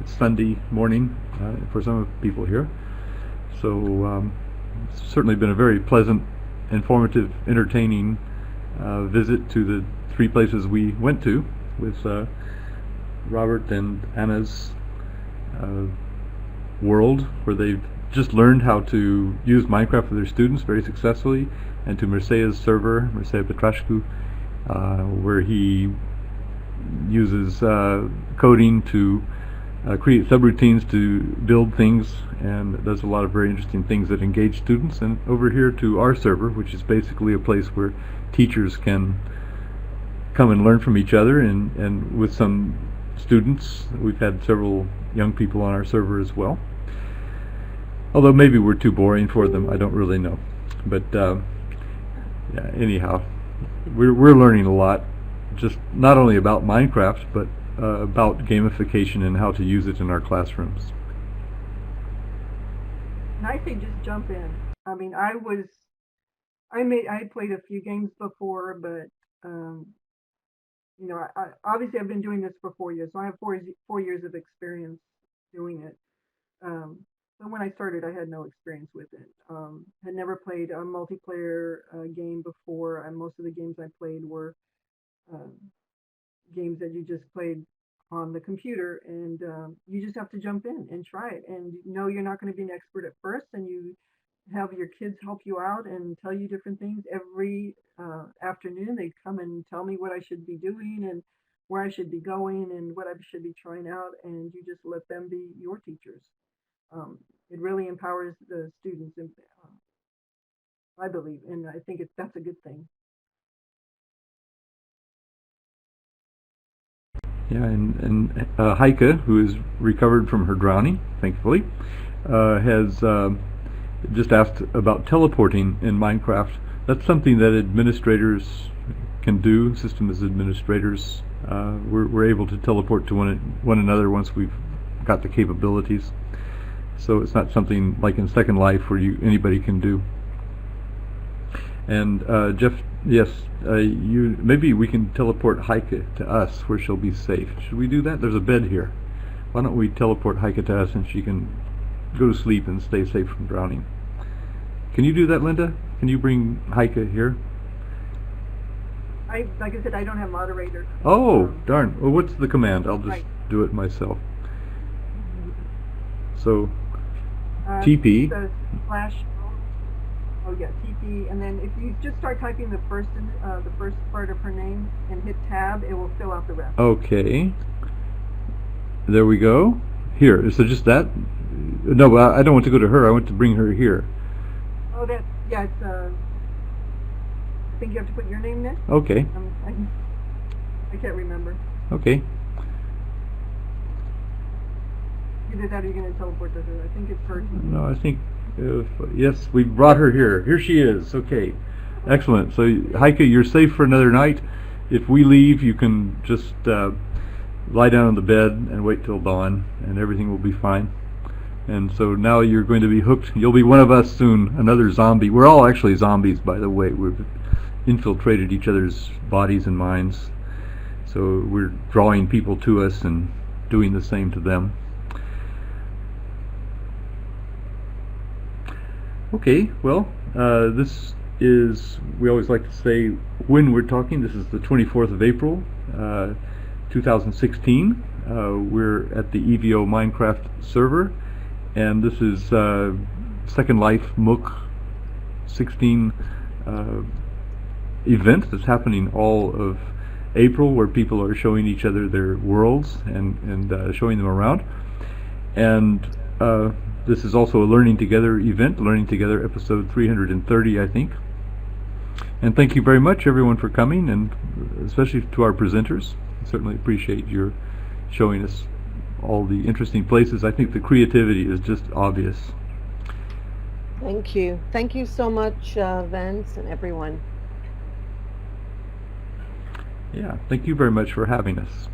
It's Sunday morning for some of the people here. So it's certainly been a very pleasant, informative, entertaining visit to the 3 places we went to with Robert and Anna's world, where they've just learned how to use Minecraft with their students very successfully, and to Mircea's server, Mircea Patrascu, where he uses coding to create subroutines to build things, and does a lot of very interesting things that engage students. And over here to our server, which is basically a place where teachers can come and learn from each other, and with some students. We've had several young people on our server as well. Although maybe we're too boring for them, I don't really know. But yeah, anyhow, we're learning a lot, just not only about Minecraft, but about gamification and how to use it in our classrooms. And I say just jump in. I mean, I had played a few games before, but you know, obviously I've been doing this for 4 years, so I have 4 years of experience doing it. But when I started, I had no experience with it. Had never played a multiplayer game before, and most of the games I played were games that you just played on the computer, and you just have to jump in and try it. And no, you're not going to be an expert at first, and you have your kids help you out and tell you different things. Every afternoon, they come and tell me what I should be doing and where I should be going and what I should be trying out, and you just let them be your teachers. It really empowers the students, I believe, and I think that's a good thing. Yeah, and Heike, who is recovered from her drowning, thankfully, has just asked about teleporting in Minecraft. That's something that administrators can do. Systems administrators, we're able to teleport to one another once we've got the capabilities. So it's not something like in Second Life where anybody can do. And Jeff, yes, maybe we can teleport Heike to us where she'll be safe. Should we do that? There's a bed here. Why don't we teleport Heike to us and she can go to sleep and stay safe from drowning? Can you do that, Linda? Can you bring Heike here? Like I said, I don't have moderator. Oh, darn. Well, what's the command? I'll just do it myself. So, TP. Oh yeah, TP, and then if you just start typing the first part of her name and hit tab, it will fill out the rest. Okay. There we go. Here, so just that? No, I don't want to go to her. I want to bring her here. Oh, yeah, it's, I think you have to put your name next. Okay. I can't remember. Okay. Either that or you're going to teleport to her. I think it's her. No, I think, yes, we brought her here. Here she is. Okay. Excellent. So, Heike, you're safe for another night. If we leave, you can just lie down on the bed and wait till dawn, and everything will be fine. And so now you're going to be hooked. You'll be one of us soon, another zombie. We're all actually zombies, by the way. We've infiltrated each other's bodies and minds. So we're drawing people to us and doing the same to them. Okay, well, this is, we always like to say when we're talking, this is the 24th of April, 2016. We're at the EVO Minecraft server, and this is Second Life MOOC16 event that's happening all of April, where people are showing each other their worlds and showing them around. And this is also a Learning Together event, Learning Together episode 330, I think. And thank you very much, everyone, for coming, and especially to our presenters. I certainly appreciate your showing us all the interesting places. I think the creativity is just obvious. Thank you. Thank you so much, Vance and everyone. Yeah, thank you very much for having us.